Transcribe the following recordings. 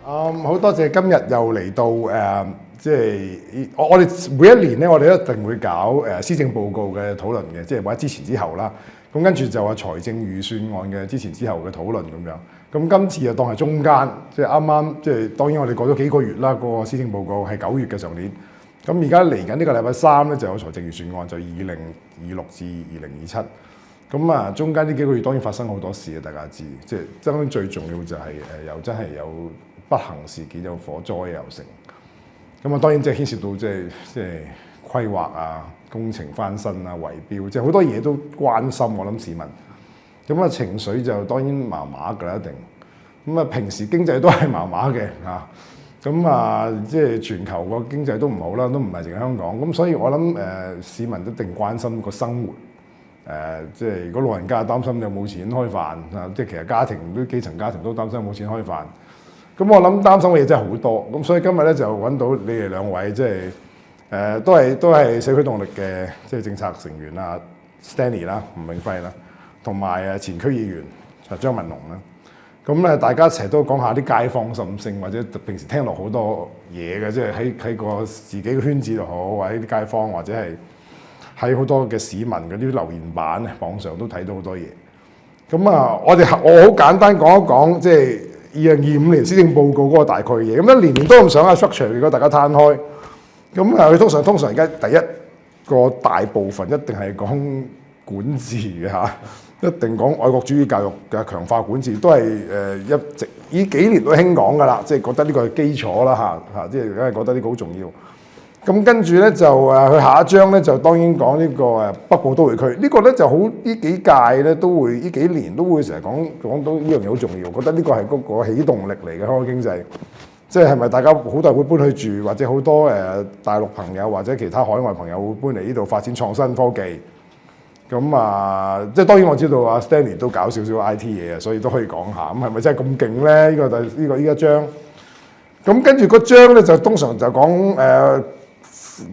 好多謝今日又嚟到即係我哋每一年咧，我哋一定會搞施政報告嘅討論嘅，即係或者之前之後啦。咁跟住就話財政預算案嘅之前之後嘅討論咁樣。咁今次就當係中間，即係啱啱即係當然我哋過咗幾個月啦。個施政報告係9月嘅上年。咁而家嚟緊呢個禮拜3咧就有財政預算案，就2026至2027。咁啊，中間呢幾個月當然發生好多事啊，大家知。即係真係最重要就係又真係有不幸事件，有火災又成。咁啊，當然即係牽涉到即係規劃啊、工程翻新啊、圍標，即係好多嘢都關心。我諗市民咁啊，情緒就當然麻麻㗎啦，一定。咁啊，平時經濟都係麻麻嘅嚇。咁啊，即係全球個經濟都唔好啦，都唔係淨係香港。咁所以我諗市民一定關心個生活。即係如果老人家擔心有冇錢開飯啊，即係其實家庭啲基層家庭都擔心冇錢開飯。咁我諗擔心嘅嘢真係好多。咁所以今日咧就揾到你哋兩位，即係都係社區動力嘅即係政策成員啦 ，Stanley 啦、吳永輝啦，同埋前區議員張文龍啦。咁咧大家成日都講下啲街坊心聲，或者平時聽落好多嘢嘅，即係喺個自己嘅圈子度好，或者啲街坊，或者係喺好多嘅市民嗰啲留言板咧，網上都睇到好多嘢。咁啊，我好簡單講一講，即係2025年施政報告嗰個大概嘅嘢。咁年年都咁上下 structure，如果大家攤開，咁啊，佢通常而家第一個大部分一定係講管治嘅嚇，一定講愛國主義教育嘅強化管治，都係一直呢幾年都興講噶啦，即係覺得呢個係基礎啦嚇，即係梗係覺得呢個好重要。咁跟住咧就佢下一章咧就當然講呢個北部都會區，呢個咧就好呢幾屆咧都會呢幾年都會成日講到呢樣嘢好重要，覺得呢個係嗰個起動力嚟嘅香港經濟，即係咪大家好多人會搬去住，或者好多大陸朋友或者其他海外朋友會搬嚟呢度發展創新科技。咁啊，即係當然我知道阿 Stanley 都搞少少 IT 嘢啊，所以都可以講下。咁係咪真係咁勁咧？呢一章。咁跟住個章咧就通常就講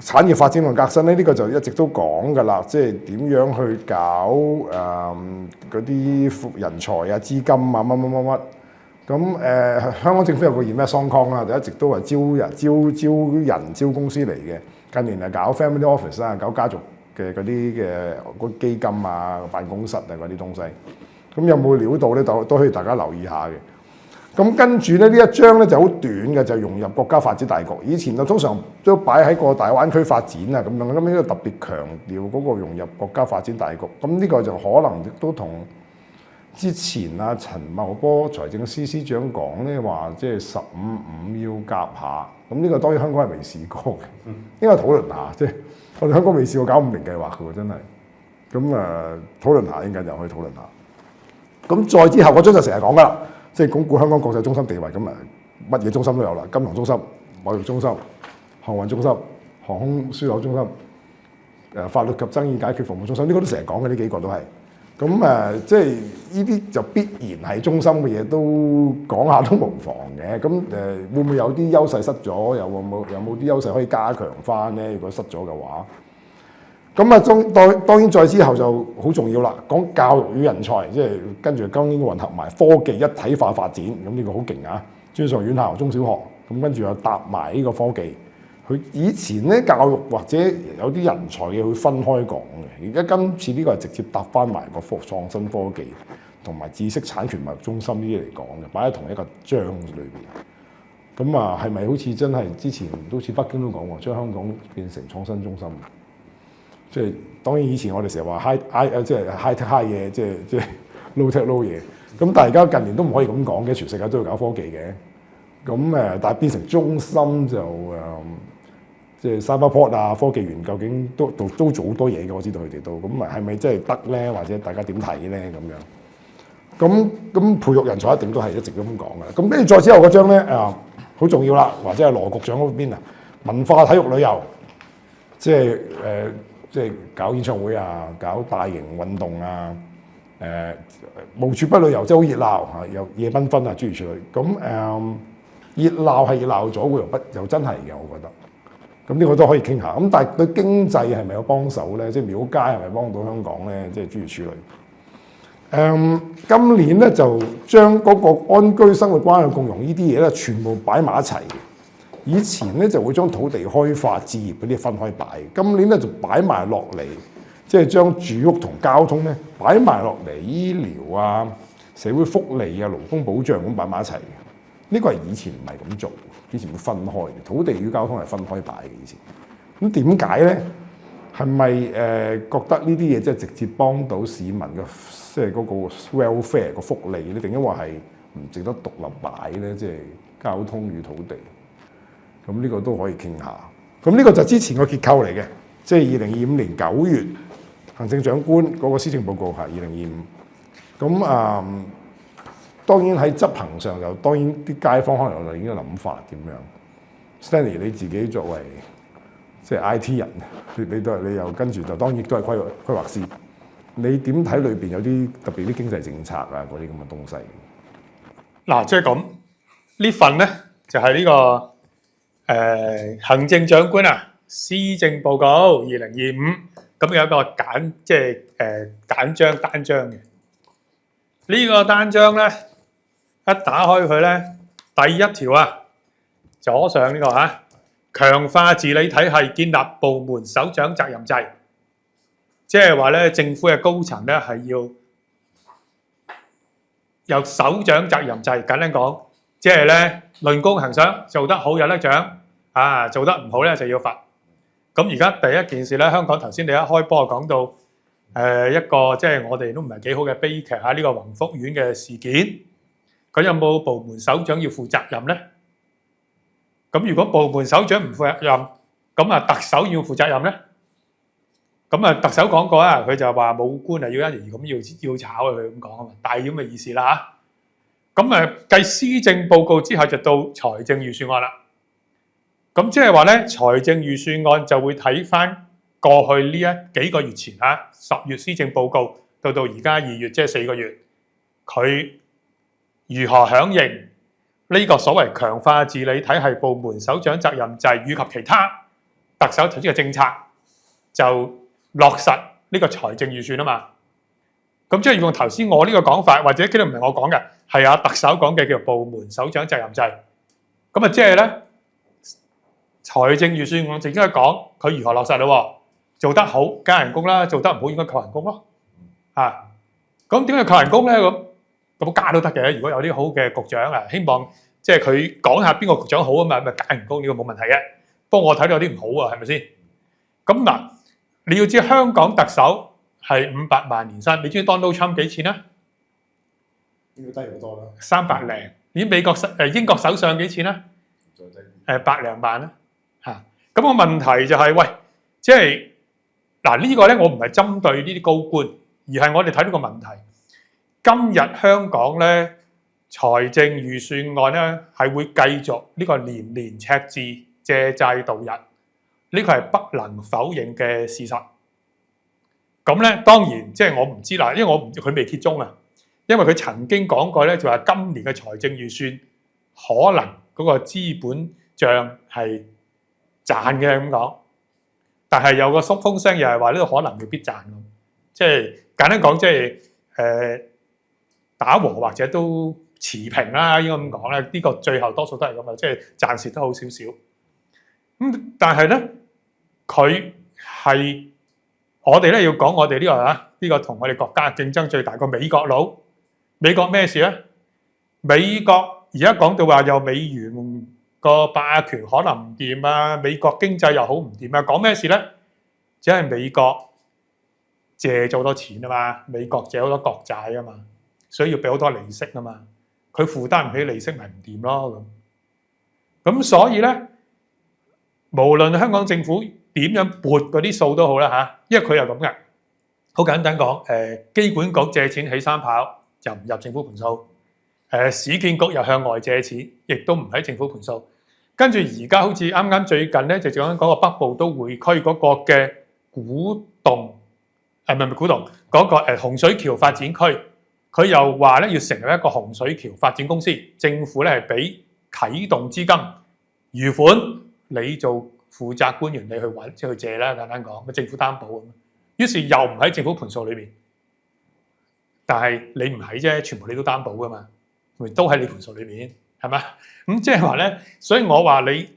產業發展同革新咧，呢個就一直都講㗎啦，即係點樣去搞嗰啲人才啊、資金啊、乜。咁香港政府有個 Invest Hong Kong 啦，就一直都係招人招公司嚟嘅。近年係搞 Family Office 啊，搞家族嘅嗰啲嘅基金啊、辦公室啊嗰啲東西。咁有冇料到咧？都可以大家留意下嘅。咁跟住咧呢一章咧就好短嘅，就融入國家發展大局。以前就通常都擺喺個大灣區發展啊咁樣，咁呢個特別強調嗰個融入國家發展大局。咁呢個就可能亦都同之前啊陳茂波財政司司長講咧話，即係15-5要夾下。咁呢個當然香港係未試過嘅，應該討論下。即係我哋香港未試過搞5年計劃嘅喎，真係。咁討論下應該就可以討論下。咁再之後嗰章就成日講㗎啦。即係鞏固香港國際中心地位，咁啊乜嘢中心都有啦，金融中心、貿易中心、航運中心、航空樞紐中心、法律及爭議解決服務中心，呢個都成日講嘅，呢幾個都係。咁即係呢啲就必然係中心嘅嘢，都講下都無妨嘅。咁會唔會有啲優勢失咗？有冇啲優勢可以加強翻咧？如果失咗嘅話？咁啊，當然再之後就好重要啦，講教育與人才，即係跟住今年混合埋科技一體化發展，咁呢個好勁啊！專上院校、中小學，咁跟住又搭埋呢個科技。佢以前咧教育或者有啲人才嘅會分開講嘅，而家今次呢個係直接搭翻埋個創新科技同埋知識產權貿易中心呢啲嚟講嘅，擺喺同一個章裏邊。咁啊，係咪好似真係之前都似北京都講喎，將香港變成創新中心？即係當然以前我哋成日話 即係 high tech high 嘢，即係 low tech low 嘢。咁但係而家近年都唔可以咁講嘅，全世界都要搞科技嘅。咁但係變成中心就即係 Cyberport 啊，科技園究竟都做好多嘢嘅，我知道佢哋都。咁係咪真係得咧？或者大家點睇咧？咁樣。咁培育人才一定都係一直都咁講嘅。咁跟住再之後嗰章咧好重要啦，或者係羅局長嗰邊啊，文化體育旅遊，即係搞演唱會啊，搞大型運動啊，無處不旅遊，即係好熱鬧嚇，又夜繽紛啊，諸如此類。咁熱鬧係熱鬧咗嘅，又真係嘅，我覺得。咁呢個都可以傾下。咁但係對經濟係咪有幫手咧？即係廟街係咪幫到香港咧？即係諸如此類。今年咧就將嗰個安居生活關係共融呢啲嘢咧，全部擺埋一齊。以前咧就會將土地開發、置業嗰啲分開擺，今年咧就擺埋落嚟，即係將住屋同交通咧擺埋落嚟，醫療啊、社會福利啊、勞工保障咁擺埋一齊。呢個係以前唔係咁做，以前會分開嘅，土地與交通係分開擺嘅以前。咁點解咧？係咪覺得呢啲嘢即係直接幫到市民嘅即係嗰個 welfare 個福利咧？定因為係唔值得獨立擺咧？即係交通與土地。咁呢個都可以傾下。咁呢個就之前個結構嚟嘅，即係2025年9月行政長官嗰個施政報告係2025。咁當然喺執行上又當然啲街坊可能有另一個諗法點樣。Stanley 你自己作為即係 IT 人，你又跟住就當然亦都係規劃師。你點睇裏邊有啲特別啲經濟政策啊嗰啲咁嘅東西？嗱，即係咁呢份咧就係呢個。行政長官施政報告2025，咁有一個簡章單章嘅。呢個單章咧，一打開佢咧，第一條左上呢個強化治理體系，建立部門首長責任制，即係話咧政府嘅高層咧係要有首長責任制。簡單講，即係咧論功行賞，做得好有得獎。做得唔好咧就要罰。咁而家第一件事咧，香港頭先你一開波講到一個即係我哋都唔係幾好嘅悲劇呢個宏福苑嘅事件。咁有冇部門首長要負責任咧？咁如果部門首長唔負責任，咁特首要負責任咧？咁特首講過佢就話冇官要一年咁要炒佢咁講大咁嘅意思啦嚇。咁繼施政報告之後就到財政預算案啦。咁即係話咧，財政預算案就會睇翻過去呢幾個月前10月施政報告到而家2月，即係4個月，佢如何響應呢個所謂強化治理體系部門首長責任制以及其他特首提出嘅政策，就落實呢個財政預算啊嘛。咁即係用頭先我呢個講法，或者其實唔係我講嘅，係特首講嘅叫部門首長責任制。咁即係咧。財政預算案正應該講佢如何落實咯，做得好加人工啦，做得唔好應該扣人工咯。咁點解扣人工咧？咁加都得嘅。如果有啲好嘅局長希望即係佢講下邊個局長好啊嘛，咪加人工呢個冇問題嘅。不過我睇到有啲唔好係咪先？咁嗱，你要知香港特首係500萬年薪，你知 Donald Trump 幾錢啊？應該低好多啦，300零。你知英國首相幾錢啊？100零萬啦。咁個問題就係喂，即係嗱呢個咧，我唔係針對呢啲高官，而係我哋睇到個問題。今日香港咧財政預算案咧係會繼續呢個年年赤字借債度日，呢個係不能否認嘅事實。咁咧當然即係我唔知啦，因為佢未揭盅啊。因為佢曾經講過咧，就話今年嘅財政預算可能嗰個資本帳係賺嘅咁講，但係有個風聲又係話呢個可能未必賺咁，即係簡單講，即係打和或者都持平啦，應該咁講咧。呢個最後多數都係咁啊，即係賺蝕得好少少。咁但係咧，佢係我哋咧要講我哋呢個同我哋國家競爭最大個美國佬。美國咩事咧？美國而家講到話有美元個霸權可能唔掂啊，美國經濟又好唔掂啊，講咩事咧？只係美國借咗好多錢啊嘛，美國借好多國債啊嘛，所以要俾好多利息啊嘛，佢負擔唔起利息咪唔掂咯咁所以咧，無論香港政府點樣撥嗰啲數都好啦嚇，因為佢又咁嘅，好簡單講，機管局借錢起三跑就唔入政府盤數，市建局又向外借錢，亦都唔喺政府盤數。跟住而家好似啱啱最近咧，就講緊嗰個北部都會區嗰個嘅古洞，唔係古洞嗰個洪水橋發展區，佢又話咧要成立一個洪水橋發展公司，政府咧係俾啟動資金餘款，你做負責官員，你去揾即係去借啦，簡單講，政府擔保咁。於是又唔喺政府盤數裏邊。但係你唔係啫，全部你都擔保噶嘛，都喺你盤數裏面，係嘛？咁即係話咧，所以我話你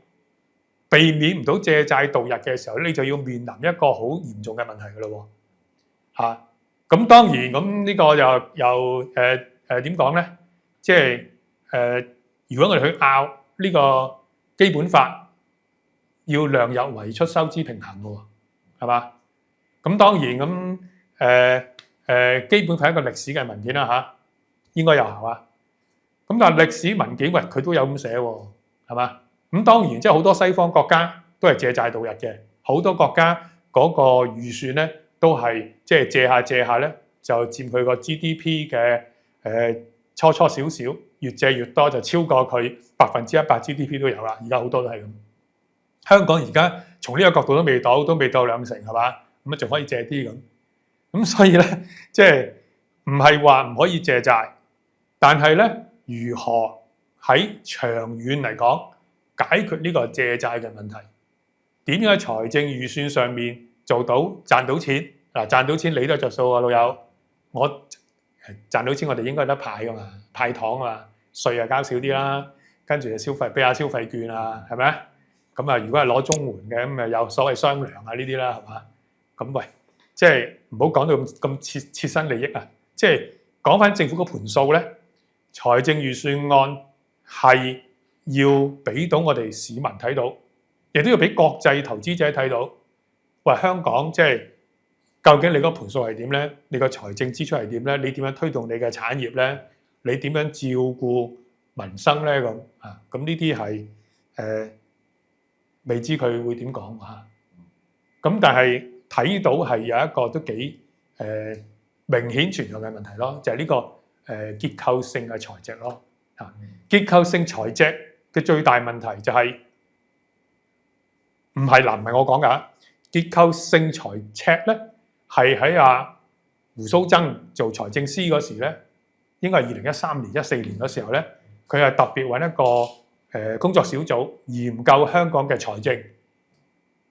避免唔到借債度日嘅時候，你就要面臨一個好嚴重嘅問題噶咯喎，嚇。咁當然咁呢個又點講咧？即係如果我哋去拗呢個基本法，要量入為出收支平衡嘅喎，係嘛？咁當然咁基本法係一個歷史嘅文件啦嚇，應該有效啊。咁但係歷史文件佢都有咁寫喎，係嘛？咁當然即係好多西方國家都係借債度日嘅，好多國家嗰個預算咧都係即係借下咧就佔佢個 GDP 嘅初少少，越借越多就超過佢100% GDP 都有啦。而家好多都係咁。香港而家從呢個角度都未到2成係嘛？咁啊仲可以借啲咁。咁所以咧即係唔係話唔可以借債，但係咧如何喺長遠嚟講解決呢個借債嘅問題？點樣喺財政預算上面做到賺到錢？嗱，賺到錢你都着數啊，老友。我賺到錢，我哋應該有得派噶嘛，派糖啊嘛，稅啊交少啲啦，跟住就消費俾下消費券啊，係咪啊？咁啊，如果係攞綜援嘅，咁啊有所謂雙糧啊呢啲啦，係嘛？咁喂，即係唔好講到咁切身利益啊！即係講翻政府個盤數咧，財政預算案係要俾到我哋市民睇到，亦都要俾國際投資者睇到。喂，香港即係究竟你個盤數係點咧？你個財政支出係點咧？你點樣推動你嘅產業咧？你點樣照顧民生咧？咁啊，咁呢啲係未知佢會點講嚇。咁但係睇到係有一個都幾明顯存在嘅問題咯，就係呢個結構性嘅財赤咯。嚇，結構性財赤嘅最大問題就係唔係我講㗎，結構性財赤咧係喺阿胡鬚曾做財政司嗰時咧，應該係2013年、14年嗰時候咧，佢係特別揾一個工作小組研究香港嘅財政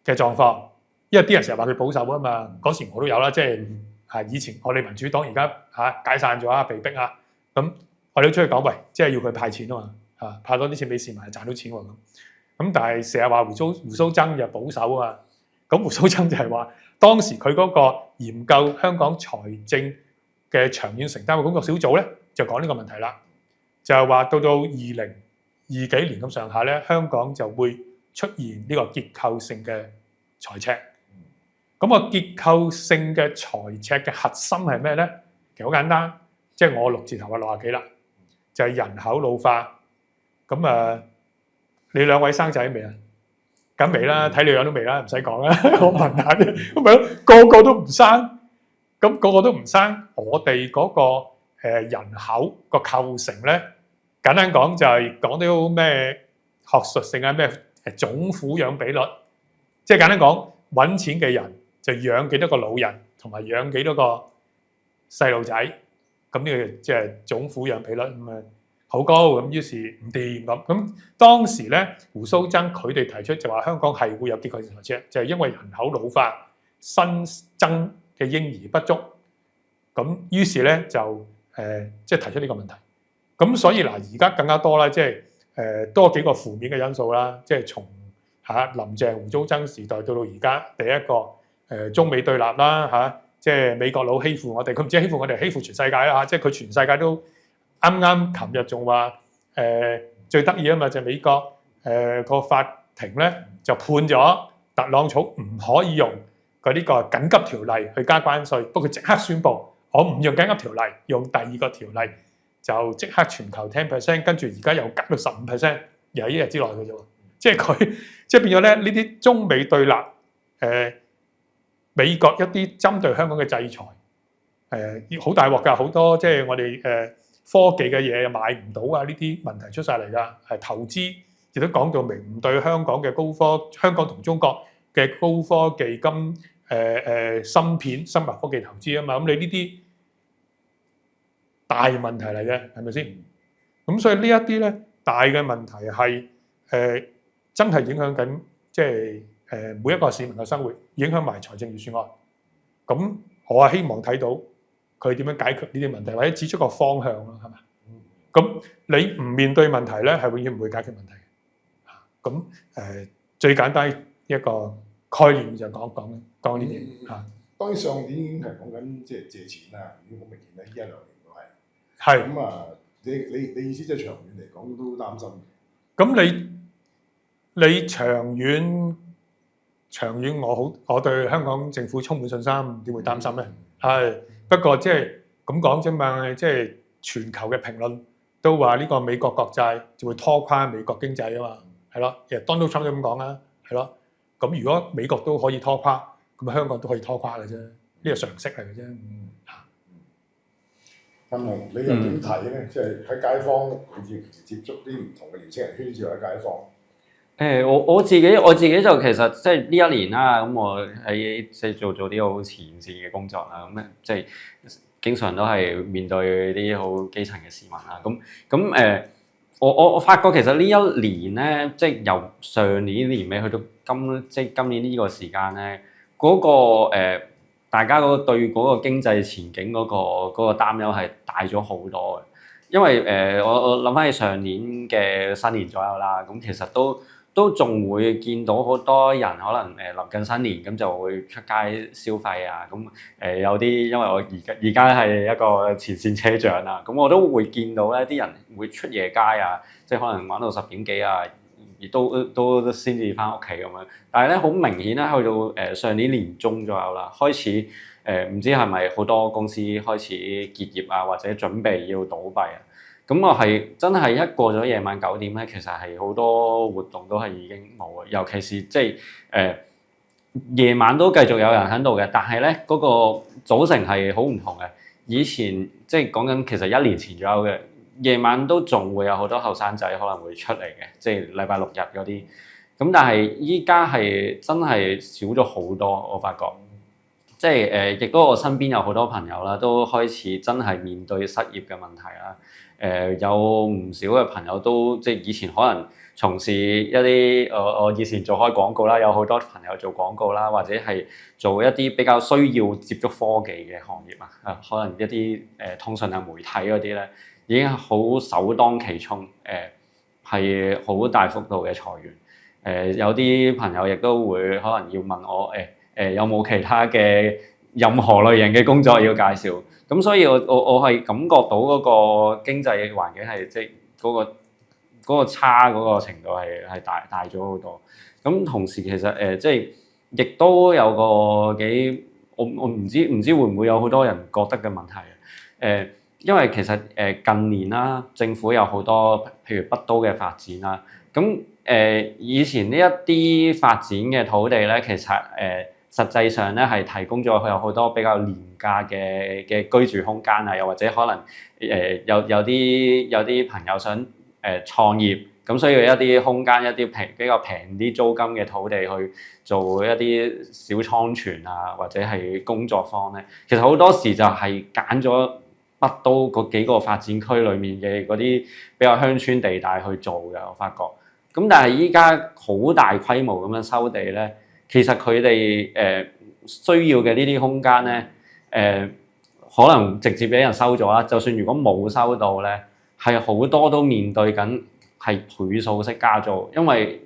嘅狀況，因為啲人成日話佢保守啊嘛，嗰時我都有啦，即係以前我哋民主黨而家解散咗啊，被逼啊，咁我哋都出去講，喂，即係要佢派錢啊嘛，派多啲錢俾市民賺到錢喎咁但係成日話胡鬚曾就保守啊嘛，咁胡鬚曾就係話當時佢嗰個研究香港財政嘅長遠承擔嘅工作小組咧，就講呢個問題啦，就係話到2020幾年咁上下咧，香港就會出現呢個結構性嘅財赤。咁個結構性嘅財赤嘅核心係咩咧？其實好簡單，即係我6字頭嘅60幾啦，就係人口老化。咁你兩位生仔未啊？梗未啦，睇你樣都未啦，唔使講啦。我問下啫，咁咪咯，個個都唔生，咁個個都唔生，我哋嗰個人口個構成咧，簡單講就係講啲咩學術性啊，咩總撫養比率，即係簡單講，揾錢嘅人就養幾多個老人，同埋養幾多個細路仔，咁呢個即係總撫養比率咁啊。好高咁，於是唔掂咁。咁當時咧，胡鬚曾佢哋提出就話香港係會有結構性財赤，就係因為人口老化、新增嘅嬰兒不足。咁於是咧就即係提出呢個問題。咁所以嗱，而家更加多啦，即係多幾個負面嘅因素啦。即係從林鄭胡鬚曾時代到而家，第一個中美對立啦即係美國佬欺負我哋，佢唔止欺負我哋，欺負全世界啦即係佢全世界都。啱啱琴日仲話最得意啊嘛，就係美國個法庭咧就判咗特朗普唔可以用佢呢個緊急條例去加關稅，不過佢即刻宣布我唔用緊急條例，用第二個條例就即刻全球 10%， 跟住而家又加到15%，又係1日之內嘅啫喎。即係佢即係變咗咧呢啲中美對立美國一啲針對香港嘅制裁好大鑊㗎，好多即係我哋科技嘅嘢又買唔到啊！呢啲問題出晒嚟㗎，係投資亦都講到明，唔對香港嘅香港同中國嘅高科技芯片、生物科技投資啊嘛，咁你呢啲大問題嚟嘅，係咪先？咁所以呢一啲咧大嘅問題係真係影響緊，即係每一個市民嘅生活，影響埋財政預算案。咁我係希望睇到佢點樣解決呢啲問題，或者指出個方向咯，係嘛？咁你唔面對問題咧，係永遠唔會解決問題嘅。咁最簡單一個概念就講呢啲嘢嚇。當然上年已經係講緊即係借錢啦，已經好明顯啦，呢一兩年都係。係。咁啊，你意思即係長遠嚟講都擔心。咁你長遠我對香港政府充滿信心，點會擔心咧？係不過即係咁講啫嘛，即係全球嘅評論都話呢個美國國債就會拖垮美國經濟啊嘛，係咯，其實 Donald Trump 都咁講啦，係咯。咁如果美國都可以拖垮，咁香港都可以拖垮嘅啫，呢個常識嚟嘅啫。阿龍，你又點睇咧？即係喺街坊，你接觸啲唔同嘅年青人圈子或者街坊。我自己就其實即係呢一年啦，咁我喺即係做啲好前線嘅工作啦，咁即係經常都係面對啲好基層嘅市民啦。我發覺其實呢一年咧，即係由上年年尾去到今年呢個時間咧，嗰個大家嗰個對嗰個經濟前景嗰個擔憂係大咗好多嘅，因為我諗翻起上年嘅新年左右啦，咁其實都仲會見到好多人可能臨近新年咁就會出街消費啊，咁有啲因為我而家係一個前線車長啦，咁我都會見到咧啲人會出夜街啊，即係可能玩到10點幾啊，而都先至翻屋企咁樣。但係咧好明顯咧，去到上年年中左右啦，開始唔知係咪好多公司開始結業啊，或者準備要倒閉啊。咁我係真係一過咗夜晚9點咧，其實係好多活動都係已經冇嘅，尤其是即係夜晚都繼續有人喺度嘅，但係咧嗰個組成係好唔同嘅。以前即係講緊其實1年前左右嘅夜晚都仲會有好多後生仔可能會出嚟嘅，即係禮拜6日嗰啲。咁但係依家係真係少咗好多，我發覺。即係亦都我身邊有好多朋友啦，都開始真係面對失業嘅問題啦。有唔少嘅朋友都即係以前可能從事一啲我以前做開廣告啦，有好多朋友做廣告啦，或者係做一啲比較需要接觸科技嘅行業啊，可能一啲通訊啊媒體嗰啲咧，已經好首當其衝，係好大幅度嘅裁員。有啲朋友亦都會可能要問我有冇其他嘅任何類型嘅工作要介紹？咁所以我係感覺到嗰個經濟環境係即係嗰個差嗰個程度係大咗好多。咁同時其實即係亦都有個幾我唔知會唔會有好多人覺得嘅問題。因為其實近年啦，政府有好多譬如北都嘅發展啦，咁以前呢一啲發展嘅土地咧，其實實際上咧係提供咗佢有好多比較廉價嘅居住空間啊，又或者可能有啲朋友想創業，咁需要一啲空間，一啲比較平啲租金嘅土地去做一啲小倉存啊，或者係工作坊咧。其實好多時就係揀咗北都嗰幾個發展區裡面嘅嗰啲比較鄉村地帶去做嘅，我發覺。咁但係依家好大規模咁樣收地咧。其實佢哋需要嘅呢啲空間咧，可能直接俾人收咗啦。就算如果冇收到咧，係好多都面對緊係倍數式加租，因為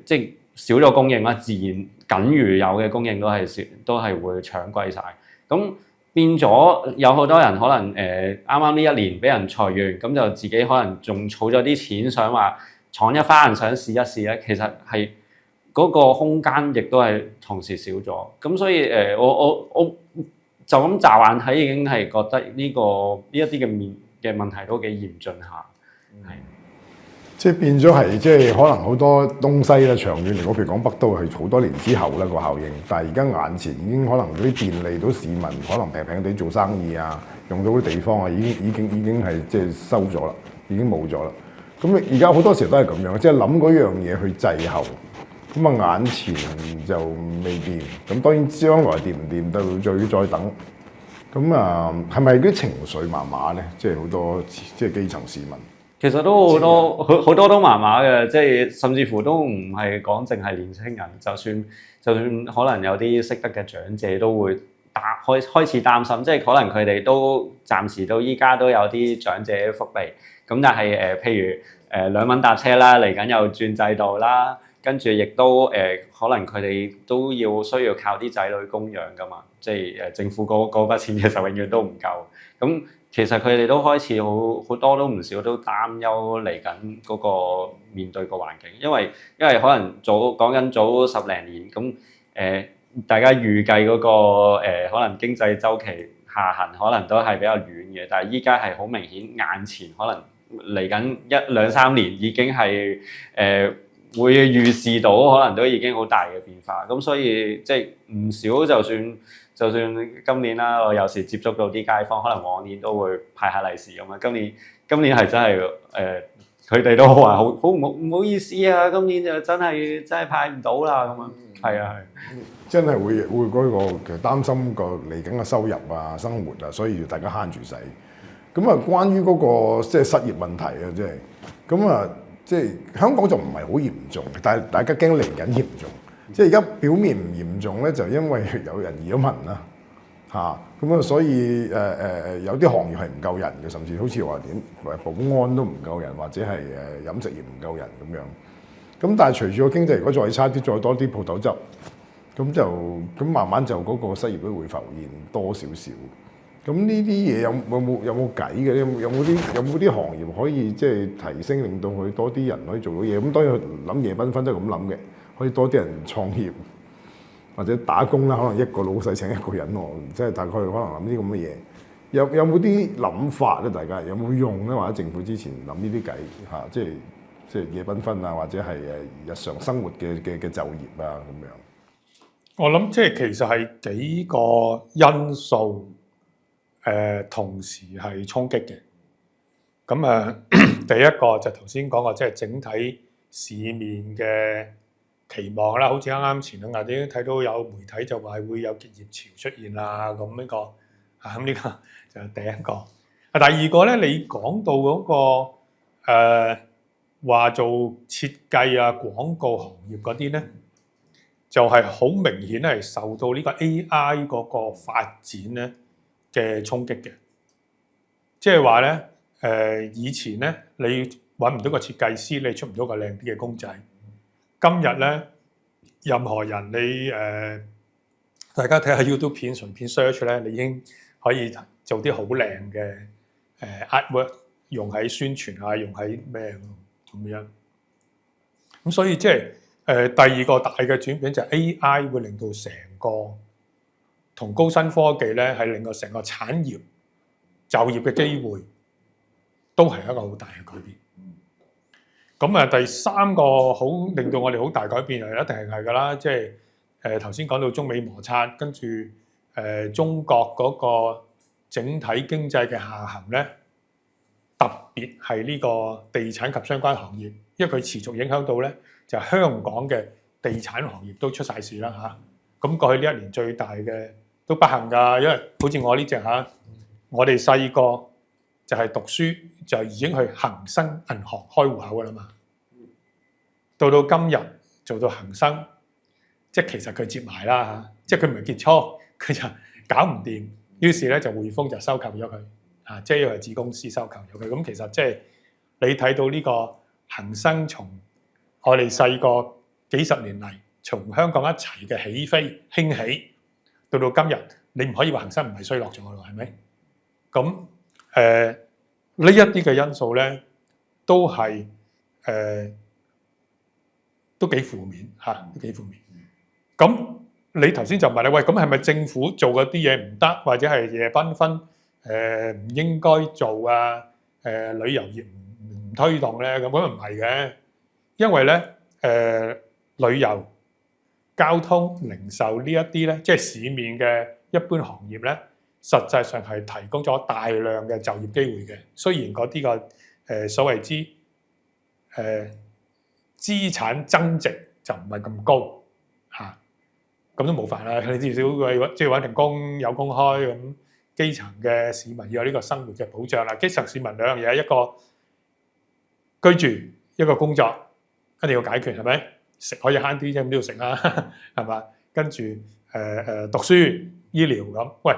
即係少咗供應啦，自然僅餘有嘅供應都係會搶貴晒。咁變咗有好多人可能啱啱呢一年俾人裁員，咁就自己可能仲儲咗啲錢，想話闖一番，想試一試咧，其實係。嗰個空間亦都係同時少咗，咁所以我就咁乍眼睇已經係覺得呢一啲嘅問題都幾嚴峻下，係。即係變咗係即係可能好多東西啦，長遠嚟講，譬如講北都係好多年之後啦個效應，但係而家眼前已經可能嗰啲便利到市民可能平平地做生意啊，用到啲地方啊，已經係即係收咗啦，已經冇咗啦。咁而家好多時都係咁樣，即係諗嗰樣嘢去滯後。咁啊，眼前就未掂，咁當然將來掂唔掂到再等。咁啊，係咪啲情緒麻麻咧？即係好多即係基層市民。其實都好多都麻麻嘅，即係甚至乎都唔係講淨係年輕人，就算可能有啲識得嘅長者都會開始擔心，即係可能佢哋都暫時到依家都有啲長者福利，咁但係譬如2蚊搭車啦，嚟緊又轉制度啦，跟住亦都可能佢哋都需要靠啲仔女供養噶嘛，即係政府嗰筆錢其實永遠都唔夠，咁其實佢哋都開始好多都唔少都擔憂嚟緊嗰個面對個環境，因為可能講緊早10零年咁大家預計嗰個可能經濟週期下行可能都係比較遠嘅，但係依家係好明顯眼前可能嚟緊1、2、3年已經係會預示到可能都已經好大嘅變化，咁所以即係唔少就算今年啦，我有時接觸到啲街坊，可能往年都會派下利是咁樣，今年係真係佢哋都話好唔好意思啊，今年就真係派唔到啦咁樣，係啊係。真係會嗰個其實擔心個嚟緊嘅收入啊、生活啊，所以要大家慳住使。咁啊，關於嗰個即係失業問題啊，即係咁啊，即係香港就唔係好嚴重，但係大家驚嚟緊嚴重。即係而家表面唔嚴重咧，就因為有人移咗民啦，咁啊，所以有啲行業係唔夠人嘅，甚至好似話保安都唔夠人，或者係飲食業唔夠人咁樣。咁但係隨住個經濟如果再差啲，再多啲鋪頭執。咁慢慢就嗰個失業率會浮現多少少。咁呢啲嘢有冇計嘅咧？有冇啲行業可以即係提升，令到佢多啲人可以做到嘢？咁當然諗夜繽紛都係咁諗嘅，可以多啲人創業或者打工啦。可能一個老細請一個人喎，即係大概可能諗啲咁嘅嘢。有冇啲諗法咧？大家有冇用咧？或者政府之前諗呢啲計嚇，即係夜繽紛啊，或者係日常生活嘅就業啊咁樣。我諗即係其實係幾個因素同時係衝擊嘅。咁第一個就頭先講過，即係整體市面嘅期望啦。好似啱啱前兩日已經睇到有媒體就話會有結業潮出現啦。咁呢個呢個就係第一個。第二個咧，你講到嗰個話做設計啊、廣告行業嗰啲咧，就係好明顯係受到呢個 AI 嗰個發展咧嘅衝擊嘅。即係話咧，以前咧你揾唔到個設計師，你出唔到個靚啲嘅公仔。今日咧，任何人你大家睇下 YouTube 片，順便 search 咧，你已經可以做啲好靚嘅artwork，用喺宣傳啊，用喺咩咁樣。咁所以即係第二個大嘅轉變就係 AI 會令到成個同高新科技咧，係令到成個產業就業嘅機會都係一個好大嘅改變。咁第三個好令到我哋好大改變，一定係㗎啦，即係頭先講到中美摩擦，跟住中國嗰個整體經濟嘅下行咧，特別係呢個地產及相關行業，因為佢持續影響到咧，就係香港嘅地產行業都出晒事啦嚇。咁過去呢一年最大嘅都不幸㗎，因為好似我呢隻我哋細個就係讀書就已經去恒生銀行開戶口㗎啦嘛。到今日做到恒生，即係其實佢接埋啦嚇，即係佢唔係結束，佢就搞唔掂，於是咧就匯豐就收購咗佢嚇，即係因為子公司收購咗佢。咁其實即係你睇到呢個恒生從我哋細個幾十年嚟，從香港一齊嘅起飛興起，到今日，你唔可以話恒生唔係衰落咗咯，係咪？咁呢一啲嘅因素咧，都係都幾負面嚇，都幾負面。咁你頭先就問你喂，咁係咪政府做嗰啲嘢唔得，或者係夜繽紛唔應該做啊？旅遊業唔推動咧，咁唔係嘅，因為咧旅遊、交通、零售呢一啲咧，即係市面嘅一般行業咧，實際上係提供咗大量嘅就業機會嘅。雖然嗰啲個所謂之資產增值就唔係咁高嚇，咁都冇法啦。你至少即係揾份工有工開咁，基層嘅市民要有呢個生活嘅保障啦。基層市民兩樣嘢，一個居住，一個工作，一定要解決係咪？食可以慳啲啫，咁都要食啦，係嘛？跟住讀書呢醫療咁。喂，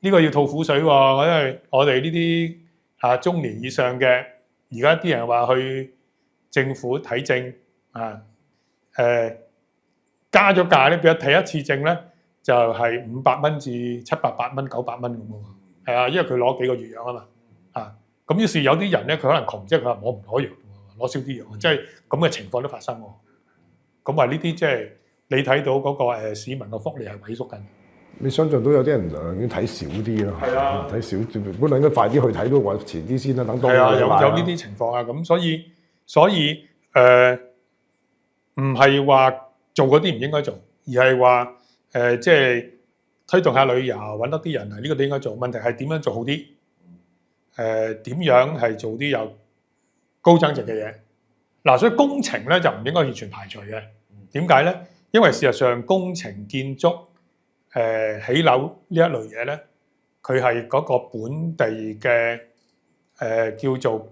呢個要吐苦水喎，因為我哋呢啲中年以上嘅，而家啲人話去政府睇症加咗價咧，變咗睇一次症咧就係500蚊至700-800蚊、900蚊咁喎。係啊，因為佢攞幾個月藥啊嘛。咁於是有啲人咧，佢可能窮，即係佢話我唔攞藥，攞少啲藥，即係咁嘅情況都發生喎。咁話呢啲即係你睇到嗰個市民嘅福利係萎縮緊。你想象到有啲人寧願睇少啲咯，係啊，睇少，本來應該快啲去睇都話遲啲先啦，等多係啊，有呢啲情況啊，咁所以唔係話做嗰啲唔應該做，而係話即係推動下旅遊，揾多啲人嚟，呢個都應該做。問題係點樣做好啲？點樣係做啲有高增值嘅嘢？嗱，所以工程咧就唔應該完全排除嘅。點解咧？因為事實上工程建築起樓呢一類嘢咧，佢係嗰個本地嘅叫做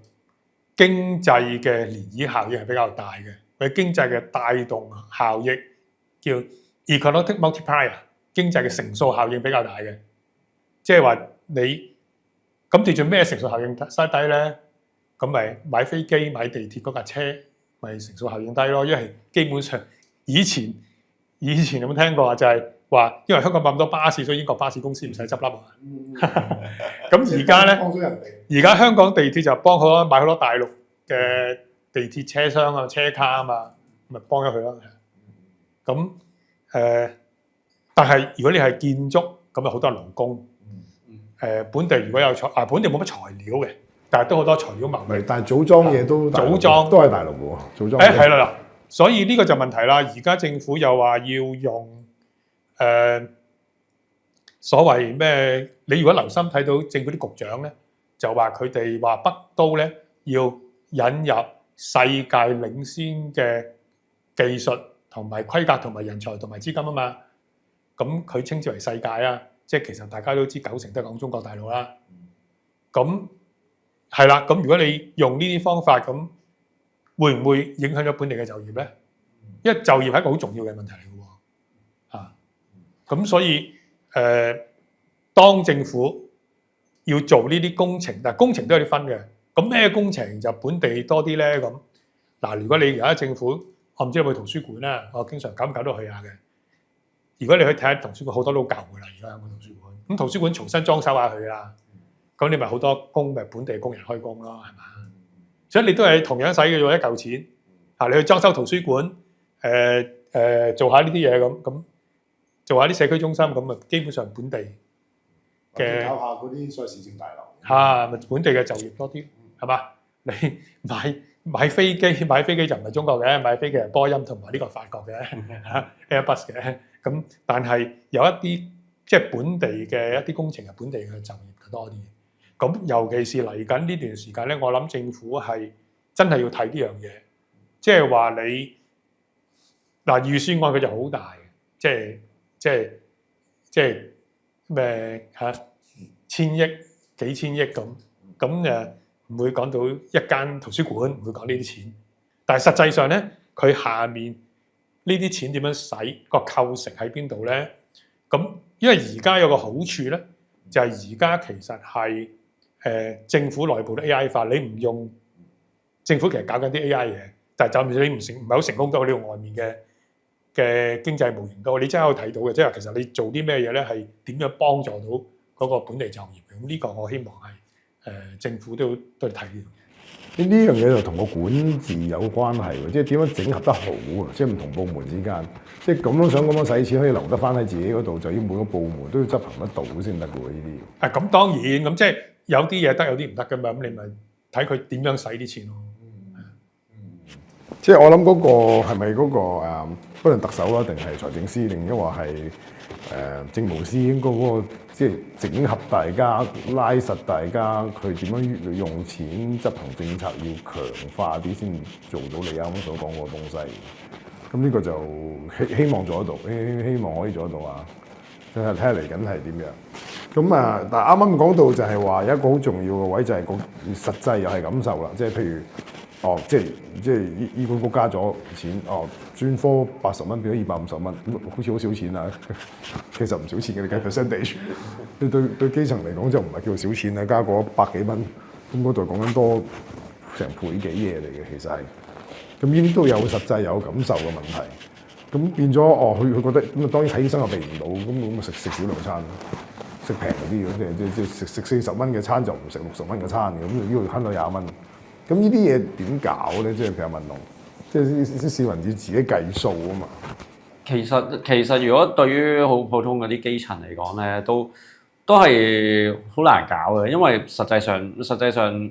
經濟嘅漣漪效應係比較大嘅，佢經濟嘅帶動效益叫 economic multiplier， 經濟嘅乘數效應比較大嘅，即係話你咁叫做咩乘數效應低咧？咁咪買飛機買地鐵嗰架車咪乘數效應低咯，因為基本上以前有冇聽過啊？就係話因為香港咁多巴士，所以英國巴士公司唔使執笠啊。咁而家咧，而家香港地鐵就幫佢買好多大陸嘅地鐵車廂啊、車卡啊嘛，咪幫咗佢咯。咁但係如果你係建築，咁有好多勞工。本地如果有本地冇乜材料嘅，但係都好多材料貿易。但係組裝嘢都組裝都係大陸嘅喎，組裝。係啦，所以呢個就問題啦。而家政府又話要用所謂咩？你如果留心睇到政府啲局長咧，就話佢哋話北都咧要引入世界領先嘅技術同埋規格同埋人才同埋資金啊嘛。咁佢稱之為世界啊。即係其實大家都知90%都係講中國大陸啦，咁係啦，咁如果你用呢啲方法，咁會唔會影響咗本地嘅就業咧？因為就業係一個好重要嘅問題嚟嘅喎，咁所以當政府要做呢啲工程，但係工程都有啲分嘅，咁咩工程就本地多啲咧？咁嗱，如果你而家政府，我唔知有冇圖書館啦，我經常久唔久都去下嘅。如果你去睇下圖書館，好多都舊㗎啦，而家有冇圖書館？咁圖書館重新裝修下佢啦，咁你咪好多工咪本地工人開工咯，係嘛？所以你都係同樣使嘅喎，一嚿錢你去裝修圖書館，做下呢啲嘢咁，做下啲社區中心咁啊，基本上本地嘅搞下嗰啲所謂市政大樓咪本地嘅就業多啲，係嘛？你買飛機就唔係中國嘅，買飛機係波音同埋呢個法國嘅Airbus 嘅。咁但係有一啲即係本地嘅一啲工程係本地嘅就業就多啲。咁尤其是嚟緊呢段時間咧，我諗政府係真係要睇呢樣嘢，即係話你預算案佢就好大嘅，即係咩千億幾千億咁唔會講到一間圖書館，唔會講呢啲錢，但係實際上咧，佢下面呢啲錢點樣使，個構成喺邊度咧？咁因為而家有個好處咧，就係而家其實係政府內部都 AI 化，你唔用政府其實搞緊啲 AI 嘢，但係暫時你唔係好成功到呢個外面嘅經濟模型度，你真係可以睇到嘅，即係其實你做啲咩嘢咧，係點樣幫助到嗰個本地就業嘅？咁呢個我希望係政府都睇呢樣嘢。呢樣嘢就同個管治有關係喎，即係點樣整合得好啊？即係唔同部門之間，即係咁樣想咁樣使錢可以留得翻喺自己嗰度，就要每個部門都要執行得到先得嘅喎。呢啲咁當然咁即係有啲嘢得，有啲唔得嘅嘛。咁你咪睇佢點樣使啲錢咯。即係我諗嗰個係咪嗰個不論特首啦，定係財政司，定抑或係政務司，應該嗰個即係整合大家、拉實大家，佢點樣用錢執行政策，要強化啲先做到你啱啱所講嗰個東西。咁呢個就希望做得到，希望可以做得到啊！真係睇下嚟緊係點樣。咁啊，但係啱啱講到就係話有一個好重要嘅位就係個實際又係感受啦，即係譬如即係醫管局加咗錢，專科80蚊變咗250蚊，咁好似好少錢啊，其實唔少錢嘅，你計 percentage， 對基層嚟講就唔係叫做少錢啦，加個100幾蚊，咁嗰度講緊多成倍幾嘢嚟嘅，其實係，咁呢啲都有實際有感受嘅問題。咁變咗佢覺得咁啊，當然睇醫生又避唔到，咁咪食少兩餐，食平嗰啲嘅，即係食40蚊嘅餐就唔食60蚊嘅餐嘅，咁呢度慳到20蚊。咁呢啲嘢點搞咧？即係譬如問我，即係啲市民要自己計數啊嘛。其實如果對於好普通嗰啲基層嚟講咧，都係好難搞嘅，因為實際上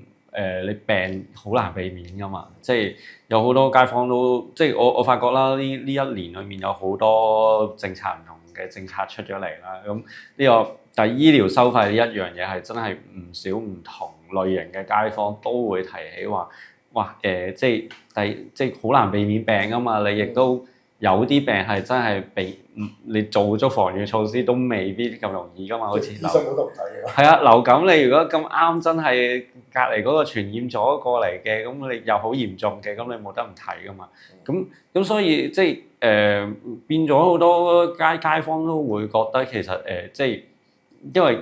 你病好難避免噶嘛，即係有好多街坊都即係我發覺啦，呢一年裏面有好多政策唔同嘅政策出咗嚟啦，咁呢個但係醫療收費呢一樣嘢係真係唔少唔同類型嘅街坊都會提起話，哇即係好難避免病噶嘛，你亦都有啲病係真係你做足防禦措施都未必咁容易噶嘛，好似醫生嗰度唔睇嘅。係啊，流感你如果咁啱真係隔離嗰個傳染咗過嚟嘅，咁你又好嚴重嘅，咁你冇得唔睇噶嘛。咁所以即係變咗好多街坊都會覺得其實即係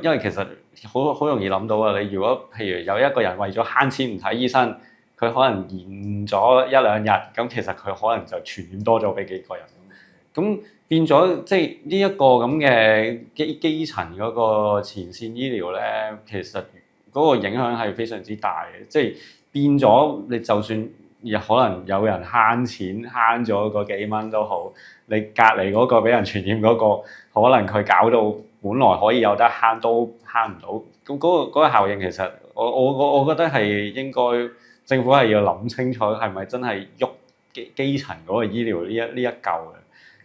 因為其實好容易諗到啊！你如果譬如有一個人為咗慳錢唔睇醫生，佢可能延咗1-2日，咁其實佢可能就傳染多咗俾幾個人。咁變咗即係呢一個咁嘅基層嗰個前線醫療咧，其實嗰個影響係非常之大嘅。即係變咗你就算可能有人慳錢慳咗嗰幾蚊都好，你隔離嗰個俾人傳染嗰個，可能佢搞到本來可以有得慳都慳唔到。咁嗰個效應其實我覺得係應該政府係要諗清楚係咪真係喐基層嗰個醫療呢一嚿嘅。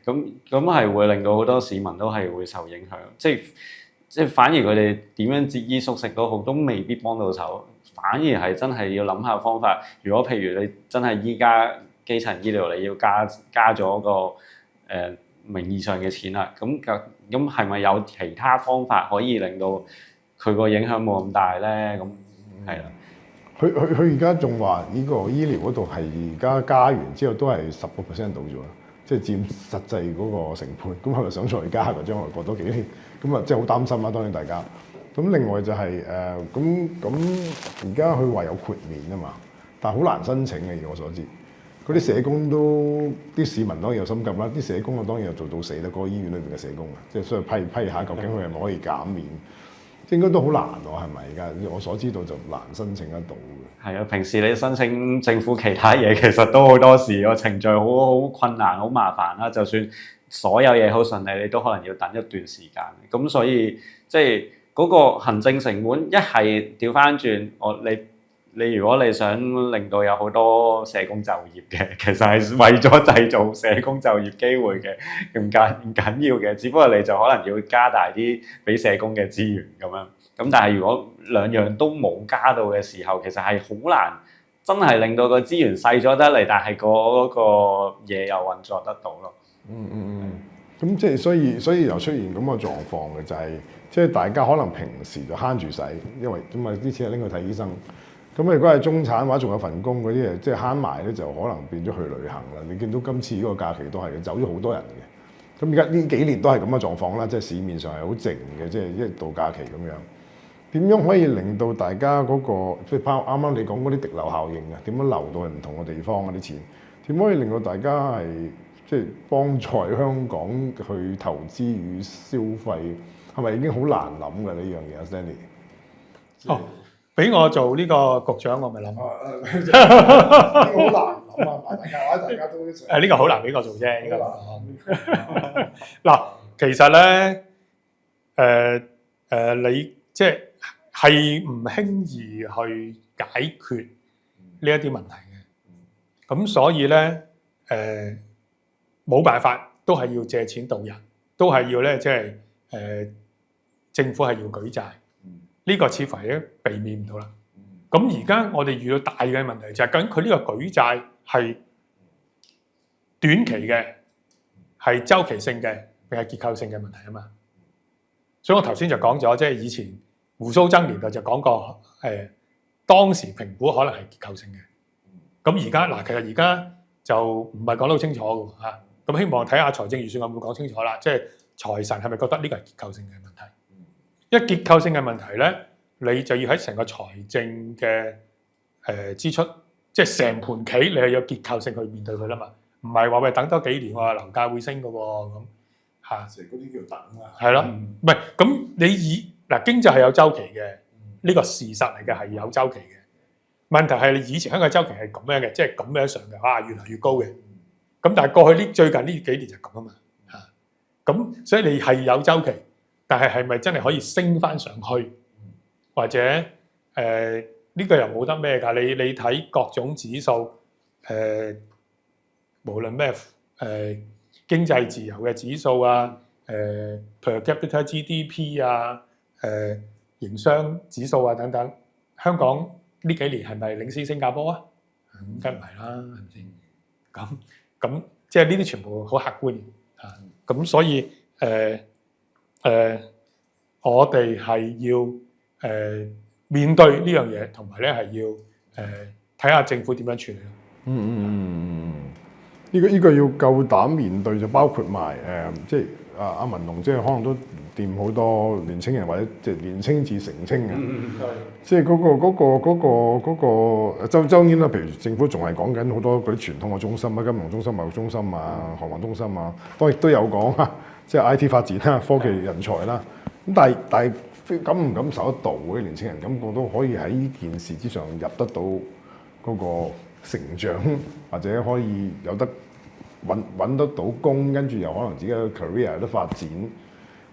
咁係會令到好多市民都係會受影響，即係反而佢哋點樣節衣縮食都好，都未必幫到手。反而係真係要諗下方法。如果譬如你真係依家基層醫療你要加咗個名義上嘅錢啦，咁係咪有其他方法可以令到佢個影響冇咁大咧？咁係啦。佢而家仲話呢個醫療嗰度係而家加完之後都係10%到咗。即係佔實際嗰個成本，咁係咪想再加嘅？將來過多幾年，咁啊，即係好擔心啦。當然大家，咁另外就係咁而家佢話有豁免啊嘛，但係好難申請嘅。以我所知，嗰啲社工都啲市民當然有心急啦，啲社工啊當然又做到死啦。嗰個醫院裏邊嘅社工啊，即係所以批下究竟佢係咪可以減免？應該都好難喎，係咪？而家我所知道就難申請得到嘅。係啊，平時你申請政府其他嘢，其實都好多時個程序好困難、好麻煩啦。就算所有嘢好順利，你都可能要等一段時間。咁所以即係嗰個行政成本一係調翻轉，你如果你想令到有好多社工就業嘅，其實係為咗製造社工就業機會嘅，唔緊要嘅，只不過你就可能要加大啲俾社工嘅資源咁樣。咁但係如果兩樣都冇加到嘅時候，其實係好難真係令到個資源細咗得嚟，但係嗰個嘢又運作得到咯。咁即係所以又出現咁嘅狀況嘅，就係即係大家可能平時就慳住使，因為咁啊啲錢係拎去睇醫生。咁如果係中產或者仲有份工嗰啲即係慳埋咧，就可能變咗去旅行啦。你見到今次呢個假期都係走咗好多人嘅。咁而家呢幾年都係咁嘅狀況啦，即係市面上係好靜嘅，即係一到假期咁樣。點樣可以令到大家嗰個即係啱啱你講嗰啲滴流效應啊？點樣流到去唔同嘅地方嗰啲錢？點可以令到大家係即係幫助香港去投資與消費？係咪已經好難諗嘅呢樣嘢啊 ，Stanley？俾我做呢個局長，我咪諗。呢個好難諗啊！大家都呢個好難俾我做啫。呢個嗱，其實咧，你即係唔輕易去解決呢一啲問題嘅。咁所以咧，冇辦法，都係要借錢渡人，都係要咧，即係政府係要舉債。呢個似乎係避免唔到啦。咁而家我哋遇到大嘅問題就係究竟佢呢個舉債係短期嘅，係周期性嘅，定係結構性嘅問題啊嘛？所以我頭先就講咗，即係以前胡鬚曾年代就講過，當時評估可能係結構性嘅。咁而家嗱，其實而家就唔係講得好清楚嘅嚇。咁希望睇下財政預算案會講清楚啦，即係財神係咪覺得呢個係結構性嘅問題？因為結構性嘅問題咧，你就要喺成個財政嘅支出，即係成盤棋，你係有結構性去面對佢啦嘛。唔係話喂等多幾年喎，樓價會升嘅喎咁嚇。成嗰啲叫等啊。係咯，唔係咁你嗱經濟係有周期嘅，呢個事實嚟嘅係有周期嘅。問題係你以前香港周期係咁樣嘅，即係咁樣上嘅，哇越嚟越高嘅。咁但係過去最近呢幾年就咁啊嘛嚇。咁所以你係有周期，但係係咪真係可以升翻上去，或者呢個又冇得咩㗎？你睇各種指數無論咩經濟自由嘅指數啊，per capita GDP 啊，營商指數啊等等，香港呢幾年係咪領先新加坡啊？梗唔係啦，係咪先？咁即係呢啲全部好客觀啊。咁所以我哋係要面對呢樣嘢，同埋咧係要睇下政府點樣處理咯。呢個要夠膽面對，就包括埋即係阿文龍，即係可能都掂好多年青人或者即係年青至成青嘅，即係嗰個當然啦，譬如政府仲係講緊好多嗰啲傳統嘅中心啊，金融中心、貿易中心啊、航運中心啊，當然都有講啊，即係 IT 發展啦、科技人才啦。咁但係感唔感受得到嗰啲年青人，感覺都可以喺呢件事之上入得到嗰個成長，或者可以有得揾得到工，跟住又可能自己嘅 career 有得發展，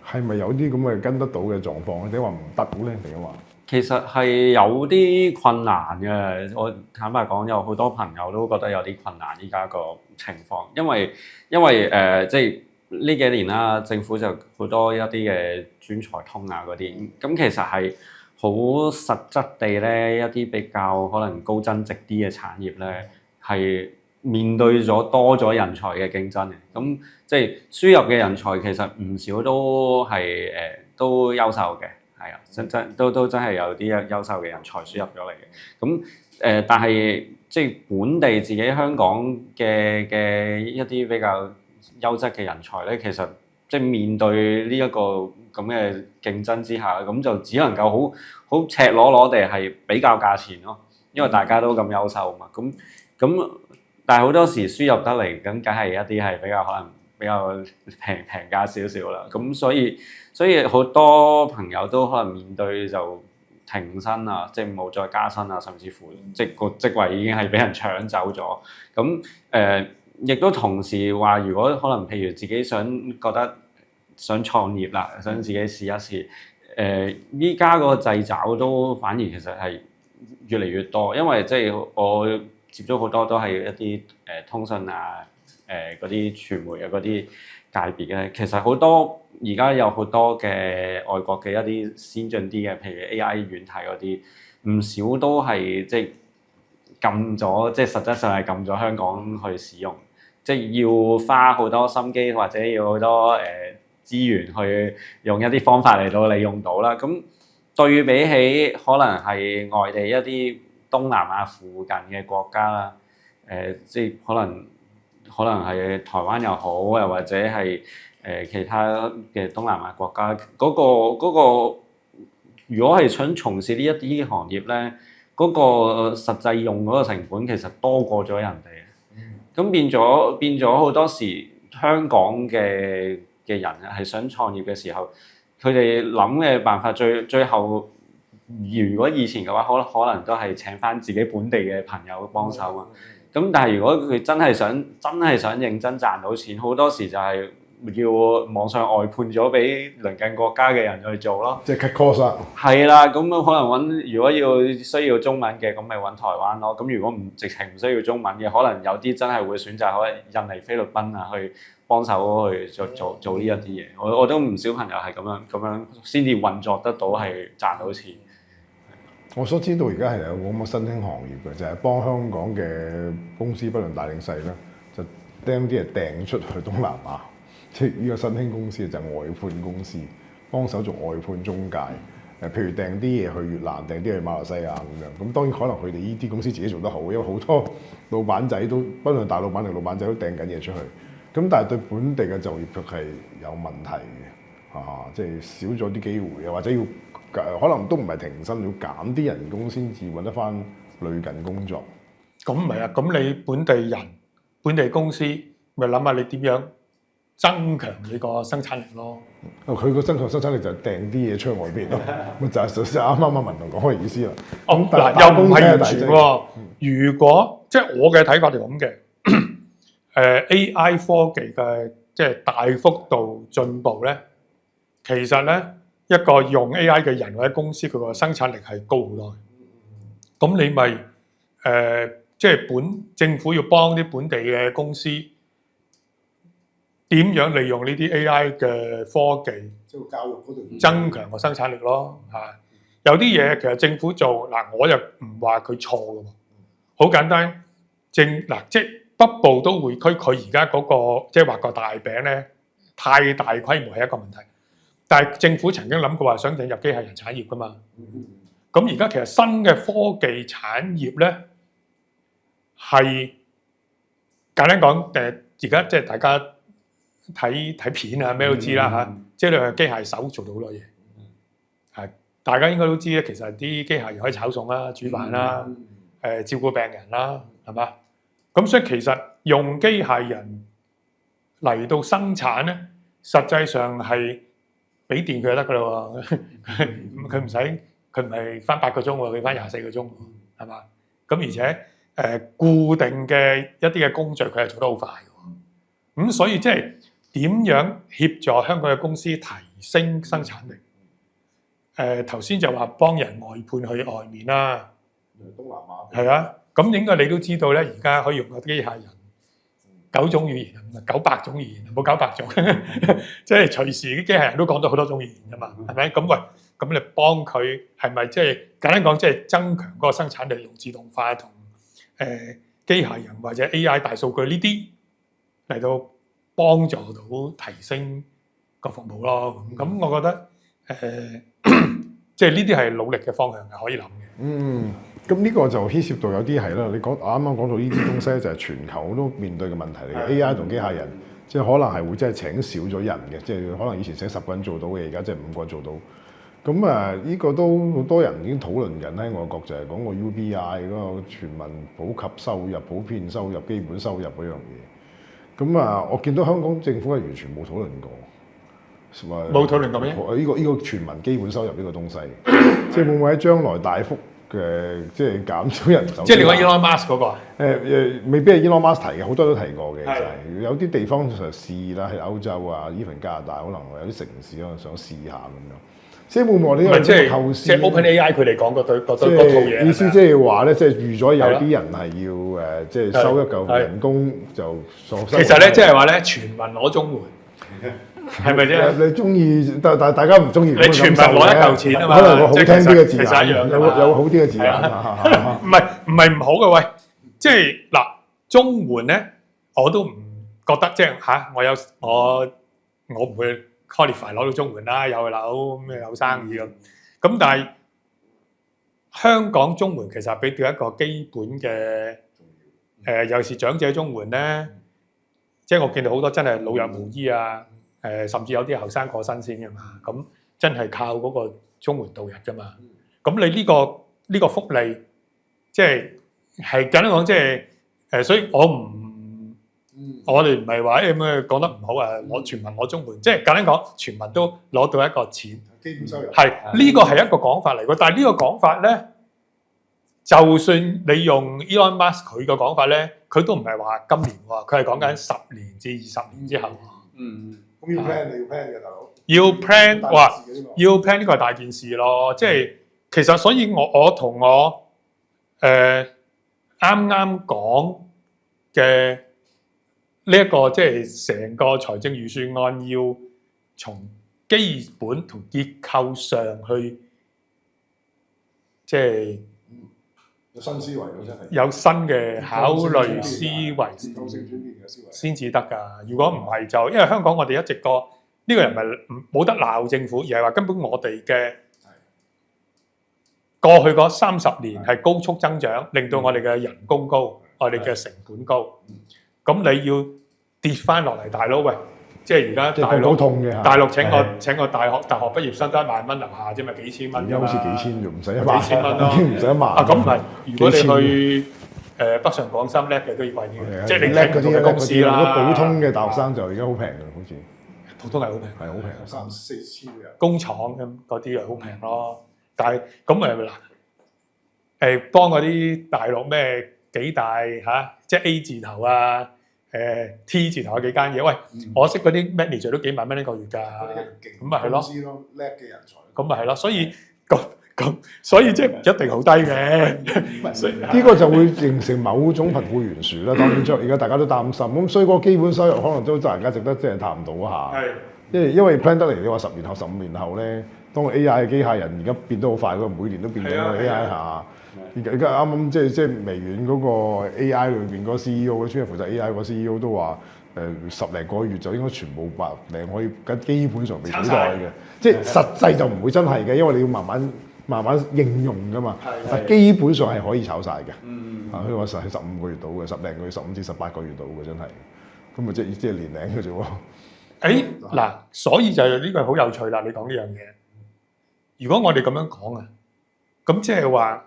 係咪有啲咁嘅跟得到嘅狀況咧？定話唔得咧？定係話其實係有啲困難嘅。我坦白講，有好多朋友都覺得有啲困難依家個情況，因為即係呢幾年啦，政府就好多一啲嘅專才通啊嗰啲，咁其實係好實質地咧，一啲比較可能高增值啲嘅產業咧，係面對咗多咗人才嘅競爭嘅。咁即係輸入嘅人才其實唔少都係都優秀嘅，係啊，都真係有啲優秀嘅人才輸入咗嚟嘅。咁但係即係本地自己香港嘅一啲比較優質嘅人才咧，其實即係面對呢一個咁嘅競爭之下，咁就只能夠好赤裸裸地係比較價錢咯，因為大家都咁優秀嘛。咁但係好多時輸入得嚟，咁梗係一啲係比較可能比較平價少少啦。咁所以好多朋友都可能面對就停薪啊，即係冇再加薪啊，甚至乎即係個職位已經係俾人搶走咗。咁亦都同時話，如果可能譬如自己想創業啦，想自己試一試，依家嗰個掣肘都反而其實係越嚟越多，因為即係我接觸好多都係一啲通訊啊，嗰啲傳媒啊嗰啲界別嘅，其實好多而家有好多嘅外國嘅一啲先進啲嘅，譬如 AI 軟體嗰啲，唔少都係即係禁咗，即係實質上係禁咗香港去使用。即係要花好多心機，或者要好多資源去用一啲方法嚟到利用到啦。咁對比起可能係外地一啲東南亞附近嘅國家啦，即係可能係台灣又好，又或者係其他嘅東南亞國家，嗰個如果係想從事呢一啲行業咧，嗰個實際用嗰個成本其實多過咗人哋。咁變咗好多時，香港嘅人係想創業嘅時候，佢哋諗嘅辦法最後，如果以前嘅話，可能都係請返自己本地嘅朋友幫手嘛。咁但係如果佢真係想認真賺到錢，好多時就係要網上外判咗俾鄰近國家嘅人去做咯。即係 cut cost 啊？係啦，咁可能如果需要中文嘅，咁咪揾台灣咯。咁如果直情唔需要中文嘅，可能有啲真係會選擇可能印尼、菲律賓啊去幫手去做呢一啲嘢。我都唔少朋友係咁樣先至運作得到，係賺到錢。我所知道而家係有個咁嘅新興行業嘅，就係幫香港嘅公司，不論大定細啦，就將啲嘢掟出去東南亞。即係呢個新興公司就係外判公司，幫手做外判中介。譬如訂啲嘢去越南，訂啲去馬來西亞咁樣。咁當然可能佢哋呢啲公司自己做得好，因為好多老闆仔都，不論大老闆定老闆仔都訂緊嘢出去。咁但係對本地嘅就業卻係有問題嘅，即係少咗啲機會啊，或者要可能都唔係停薪，要減啲人工先至揾得翻類近工作。咁唔係啊，咁你本地人、本地公司咪諗下你點樣增強你個生產力咯？佢個增強生產力就係訂啲嘢出去外邊咯，咁就係啱啱文龍講嘅意思啦。嗱，又唔係完全喎。如果即係我嘅睇法就咁嘅，AI 科技嘅即係大幅度進步咧，其實咧一個用 AI 嘅人或者公司佢個生產力係高好多。咁你咪即係政府要幫啲本地嘅公司點樣利用呢啲 AI 嘅科技，即係教育嗰度增強個生產力咯嚇。有啲嘢其實政府做嗱，我又唔話佢錯嘅喎，好簡單。即係北部都會區佢而家嗰個即係畫個大餅咧，太大規模係一個問題。但係政府曾經諗過話想引入機械人產業噶嘛。咁而家其實新嘅科技產業咧係簡單講而家即係大家睇片啊咩都知啦嚇，即係你係機械手做到好多嘢。係大家應該都知咧，其實啲機械人可以炒餸啦、煮飯啦、照顧病人啦，係嘛？咁所以其實用機械人嚟到生產咧，實際上係俾電佢就得噶啦喎，佢唔係翻8個鐘喎，佢翻24個鐘，係嘛？咁而且固定嘅一啲嘅工序佢係做得好快嘅，咁所以即係點樣協助香港嘅公司提升生產力？頭先就話幫人外判去外面啦，東南亞係啊。咁應該你都知道咧，而家可以用個機械人9種語言，唔係900種語言，冇900種，即係隨時啲機械人都講到好多種語言㗎嘛，係咪？咁喂，咁你幫佢係咪即係簡單講，即係增強嗰個生產力，用自動化同機械人或者 AI 大數據呢啲嚟到幫助到提升個服務咯。咁我覺得即係呢啲係努力嘅方向係可以諗嘅。咁呢個就牽涉到有啲係啦，你啱啱講到呢啲東西就係全球都面對嘅問題嚟嘅。AI 同機械人，即係可能係會真係請少咗人嘅，即係可能以前請10個人做到嘅，而家即係5個人做到。咁呢個都好多人已經討論緊喺外國，就係講個 UBI 嗰個全民普及收入、普遍收入、基本收入嗰樣嘢。咁我見到香港政府係完全冇討論過，冇討論過咩？呢個全民基本收入呢個東西，即係會唔會喺將來大幅嘅即係減少人手？即係你講 Elon Musk 嗰個啊？未必係 Elon Musk 提嘅，好多都提過嘅。就係有啲地方就試啦，喺歐洲啊、even 加拿大，可能有啲城市可能想試下咁樣。即係會唔會我哋呢個構思？即係 OpenAI 佢哋講嗰套嘢。意思即係話咧，即係預咗有啲人係要即係收一嚿人工就收。其實咧，即係話咧，全民攞綜援，係咪啫？你中意，但大家唔中意。你全民攞一嚿錢啊嘛，可能個好聽啲嘅字眼，其實一樣有好啲嘅字眼。唔係唔好嘅喂，即係嗱，綜援咧，我都唔覺得即係嚇，我唔會 qualify 攞到綜援啦，有樓咩有生意咁。咁但係香港綜援其實俾到一個基本嘅尤其是長者綜援咧，即係我見到好多真係老弱無依啊。甚至有啲後生過身先㗎嘛，咁真係靠嗰個綜援度日㗎嘛。咁你呢個福利，即係簡單講，即係所以我哋唔係話咩講得唔好啊，全民攞綜援，即係簡單講，全民都攞到一個錢，基本收入係呢個係一個講法嚟嘅。但係呢個講法咧，就算你用 Elon Musk 佢個講法咧，佢都唔係話今年喎，佢係講緊10年至20年之後。咁要 plan 你要 plan 嘅大佬。要 plan 話要 plan 呢個係大件事咯，即係其實所以我同我啱啱講嘅呢一個即係成個財政預算案要從基本同結構上去即係有新思維咯，真係有新嘅考慮思維結構性轉變嘅思維先至得㗎。如果唔係就因為香港我哋一直個呢個人唔係冇得鬧政府，而係話根本我哋嘅過去嗰30年係高速增長，令到我哋嘅人工高，我哋嘅成本高。咁你要跌翻落嚟，大佬喂，即係而家即係好痛嘅嚇。大陸請個大學畢業生得1萬蚊樓下啫嘛，幾千蚊。而家好似幾千啫，唔使1萬。幾千蚊咯，已經唔使1萬。啊咁唔係，如果你去北上廣深叻嘅都要貴啲，即係你叻嗰啲公司啦。如果普通嘅大學生就而家好平嘅，好似普通係好平，係好平3-4千嘅。工廠咁嗰啲又好平咯。但係咁嗱幫嗰啲大陸咩幾大嚇，即係 A 字頭啊，T 字頭有幾間嘢。喂，我識嗰啲 manager 都幾萬蚊一個月㗎，咁咪係咯，叻嘅人才。咁咪係咯，所以所以即係唔一定好低嘅。呢個就會形成某種貧富懸殊啦。當然而家大家都擔心，咁所以嗰個基本收入可能都大家值得即係探討下。係，因為 plan 得嚟，你話10年後、15年後咧，當 AI 嘅機械人而家變得好快，每年都變緊個 AI 下。而家啱啱即係微軟嗰個 AI 裏邊嗰個 CEO， 專係負責 AI 嗰個 CEO 都話10零個月就應該全部白領可以基本上被取代嘅。即係實際就唔會真係嘅，因為你要慢慢應用㗎嘛。但基本上係可以炒晒嘅。佢話係15個月到嘅，10零個月、15至18個月到嘅，真係。咁咪即係年零嘅啫喎。嗱，所以就係呢個好有趣啦！你講呢樣嘢，如果我哋咁樣講啊，咁即係話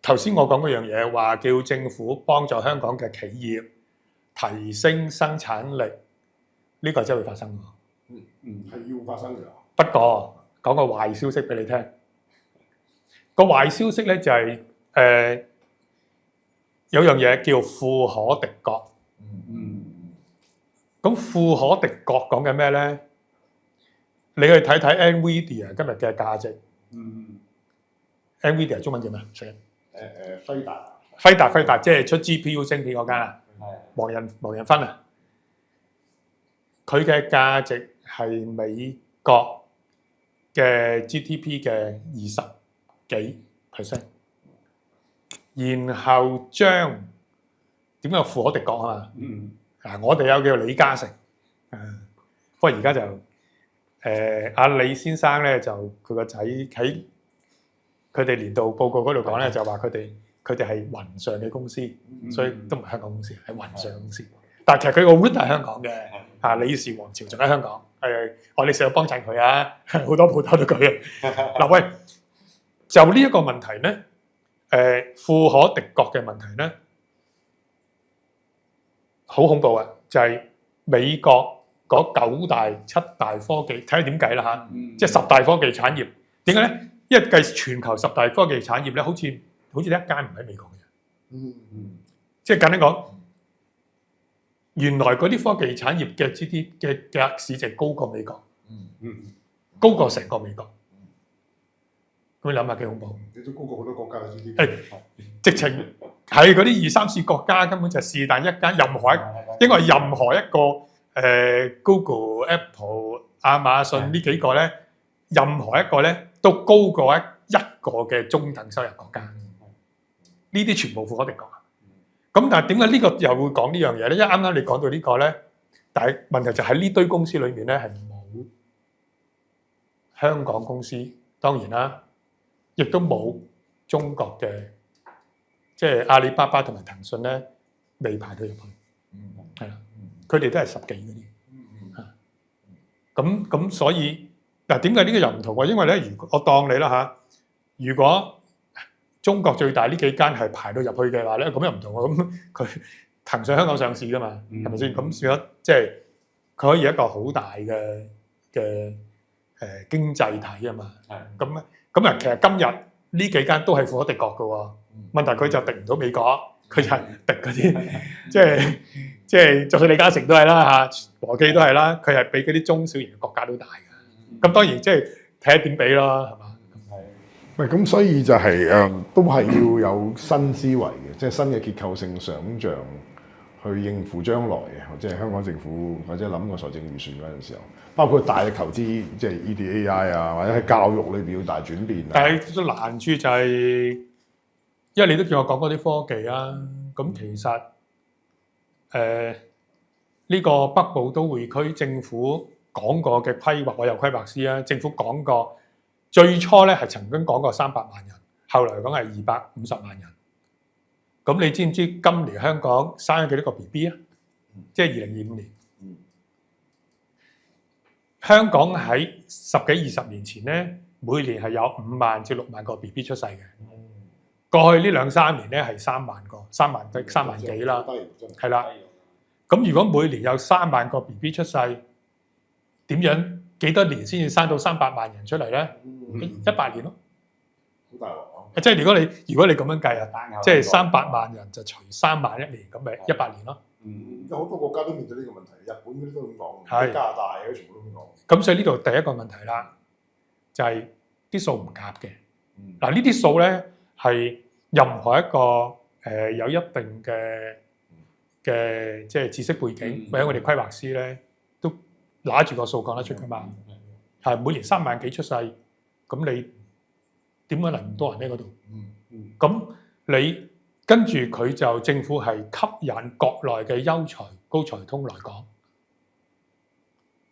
頭先我講嗰樣嘢，話叫政府幫助香港嘅企業提升生產力，呢個真係會發生㗎。係要發生㗎。不過講個壞消息俾你聽，個壞消息咧就係有樣嘢叫富可敵國。咁富可敵國講緊咩咧？你去睇睇 NVIDIA 今日嘅價值。NVIDIA 中文叫咩？輝達即係出 GPU 晶片嗰間啊，黃仁勳啊，佢嘅價值係美國嘅 GDP 嘅20幾%，然後將點解富可敵國啊嘛？我哋有叫李嘉誠，不過而家就阿李先生咧，就佢個仔喺佢哋年度報告嗰度講咧，就話佢哋係雲上嘅公司，所以都唔係香港公司，係雲上公司。但係其實佢個 root 係香港嘅，李氏王朝仲喺香港，我哋成日幫襯佢啊，好多鋪頭都佢啊。嗱喂，就呢一個問題咧，富可敵國嘅問題咧。好恐怖啊！就係美國嗰9大、7大科技，睇下點計啦嚇，即係10大科技產業。點解咧？因為計全球10大科技產業咧，好似一間唔喺美國嘅。即係簡單講，原來嗰啲科技產業嘅 GDP 嘅市值高過美國，高過成個美國。咁你諗下幾恐怖？你都高過好多國家嘅 GDP。直情喺嗰啲2、3線國家根本就係但一間，應該係任何一個Google、Apple、亞馬遜呢幾個咧，任何一個咧都高過一個嘅中等收入國家。呢啲全部富可敵國。咁但係點解呢個又會講呢樣嘢咧？因為啱啱你講到呢個咧，但係問題就喺呢堆公司裏面咧係冇香港公司，當然啦，亦都冇中國嘅。即係阿里巴巴同埋騰訊咧，未排到入去，係啦，佢哋都係10幾嗰啲，咁所以嗱，點解呢個又唔同喎？因為咧，如果我當你啦嚇，如果中國最大呢幾間係排到入去嘅話咧，咁又唔同喎。咁佢騰訊香港上市噶嘛，係咪先？咁變咗即係佢可以一個好大嘅經濟體啊嘛。咁啊，其實今日呢幾間都係富可敵國嘅喎。問題佢就敵唔到美國，佢就係敵嗰啲，即係，就算李嘉誠都係啦嚇，和記都係啦，佢係比嗰啲中小型嘅國家都大嘅。咁當然即係睇下點比咯，係嘛？喂，咁所以就係都係要有新思維嘅，即係新嘅結構性想像去應付將來嘅，即係香港政府或者諗個財政預算嗰陣時候，包括大嘅投資，即係 EDAI 啊，或者喺教育裏邊要大轉變。但係個難處就係。因為你都叫我講嗰啲科技啊，咁其實呢個北部都會區政府講過嘅規劃，我有規劃師啊，政府講過，最初咧係曾經講過300萬人，後來講係250萬人。咁你知唔知今年香港生咗幾多個 BB 啊？即係2025年。香港喺10幾20年前咧，每年係有5萬至6萬個 BB 出世嘅。過去呢2-3年咧係3萬個，3萬幾啦，係啦。咁如果每年有3萬個 BB 出世，點樣幾多年先至生到300萬人出嚟咧？100年咯。好大鑊啊！即係如果你咁樣計啊，即係300萬人就除3萬一年，咁咪100年咯。好多國家都面對呢個問題，日本嗰啲都咁講，係加拿大嗰啲全部都咁講。咁所以呢度第一個問題啦，就係啲數唔夾嘅。嗱呢啲數咧係任何一個有一定嘅即係知識背景或者我哋規劃師咧都拿住個數講得出噶嘛。係每年3萬幾出世，咁你點解嚟咁多人喺嗰度？咁你跟住佢就政府係吸引國內嘅優才高才通來港。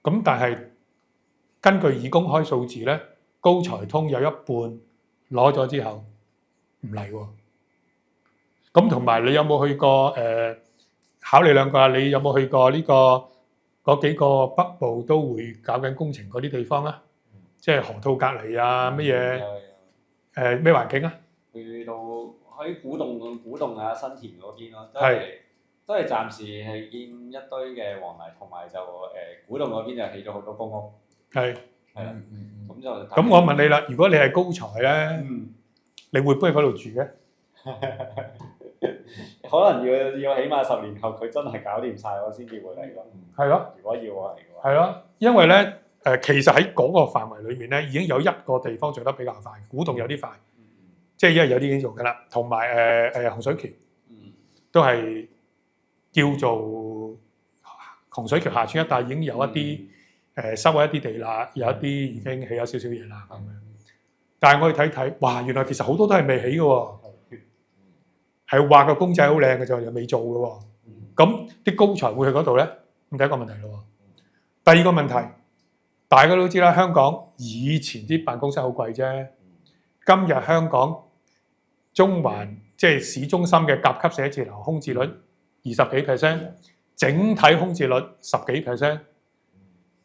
咁但係根據已公開數字咧，高才通有一半攞咗之後唔嚟喎。咁同埋你有冇去過考你兩個啊？你有冇去過呢嗰幾個北部都會搞緊工程嗰啲地方啊？即係河套隔離啊，乜嘢咩環境啊？去到喺古洞啊、新田嗰邊咯，係都係暫時係見一堆嘅黃泥，同埋就古洞嗰邊就起咗好多公屋。係啦，咁就咁我問你啦，如果你係高才咧，你會搬去嗰度住嘅？可能要起碼10年後佢真係搞掂晒，我先至會嚟咯。係咯，如果要我嚟嘅話。係咯，因為咧其實喺嗰個範圍裏面咧，已經有一個地方做得比較快，古洞有啲快，即係因為有啲已經做緊啦，同埋洪水橋都係叫做洪水橋下村一帶已經有一啲收咗一啲地啦，有一啲已經起咗少少嘢啦咁樣。但係我哋睇睇，哇！原來其實好多都係未起嘅喎，係畫個公仔好靚嘅啫，又未做嘅喎。咁啲高才會去嗰度咧？咁第一個問題咯。第二個問題，大家都知啦，香港以前啲辦公室好貴啫。今日香港中環即係市中心嘅甲級寫字樓空置率20幾%，整體空置率10幾%。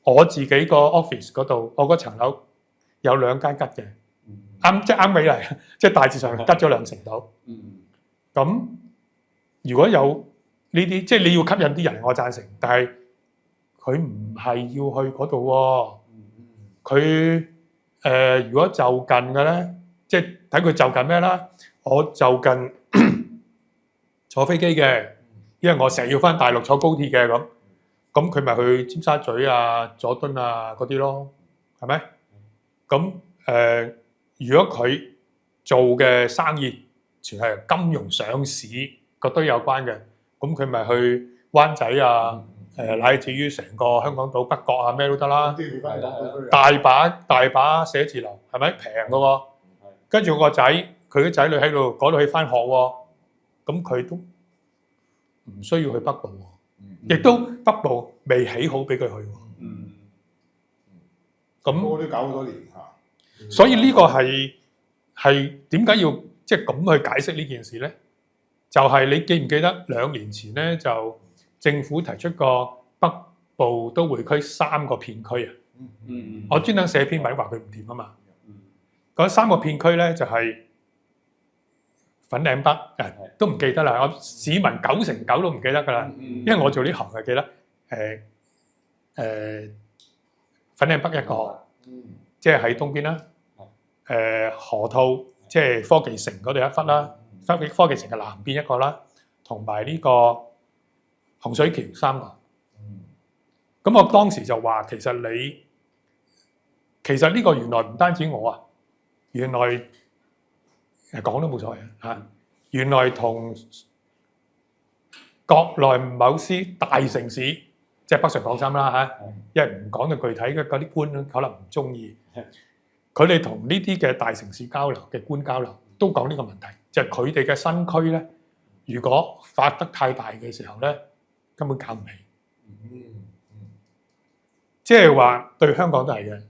我自己個 office 嗰度，我嗰層樓有2間吉嘅，即係啱尾嚟，即係大致上吉咗2成度。咁如果有呢啲，即係你要吸引啲人，我贊成，但係佢唔係要去嗰度喎。佢如果就近嘅咧，即係睇佢就近咩啦。我就近坐飛機嘅，因為我成日要翻大陸坐高鐵嘅咁佢咪去尖沙咀啊、佐敦啊嗰啲咯，係咪？咁如果佢做嘅生意全係金融上市嗰堆有關嘅，咁佢咪去灣仔啊，乃至於成個香港島北角啊咩都得啦。大把寫字樓係咪平嘅喎？跟住我個仔，佢啲仔女喺度嗰度去翻學喎，咁佢都唔需要去北部喎。亦都北部未起好俾佢去喎。咁我都搞好多年嚇。所以呢個係點解要即係咁去解釋呢件事咧？就係你記唔記得2年前咧就政府提出個北部都會區3個片區啊？我專登寫篇文話佢唔掂啊嘛。嗰3個片區咧就係粉嶺北，都唔記得啦。我市民99%都唔記得㗎啦，因為我做呢行係記得粉嶺北一個，即係喺東邊啦。河套即係科技城嗰度一忽啦，科技城嘅南邊一個啦，同埋呢個洪水橋3個。咁我當時就話其實呢個原來唔單止我啊，原來講都冇所謂啊！原來同國內某啲大城市，即係北上廣深啦嚇，因為唔講到具體嘅嗰啲官可能唔中意，佢哋同呢啲嘅大城市交流嘅官交流，都講呢個問題，就係佢哋嘅新區咧，如果發得太大嘅時候咧，根本搞唔起。即係話對香港都係嘅。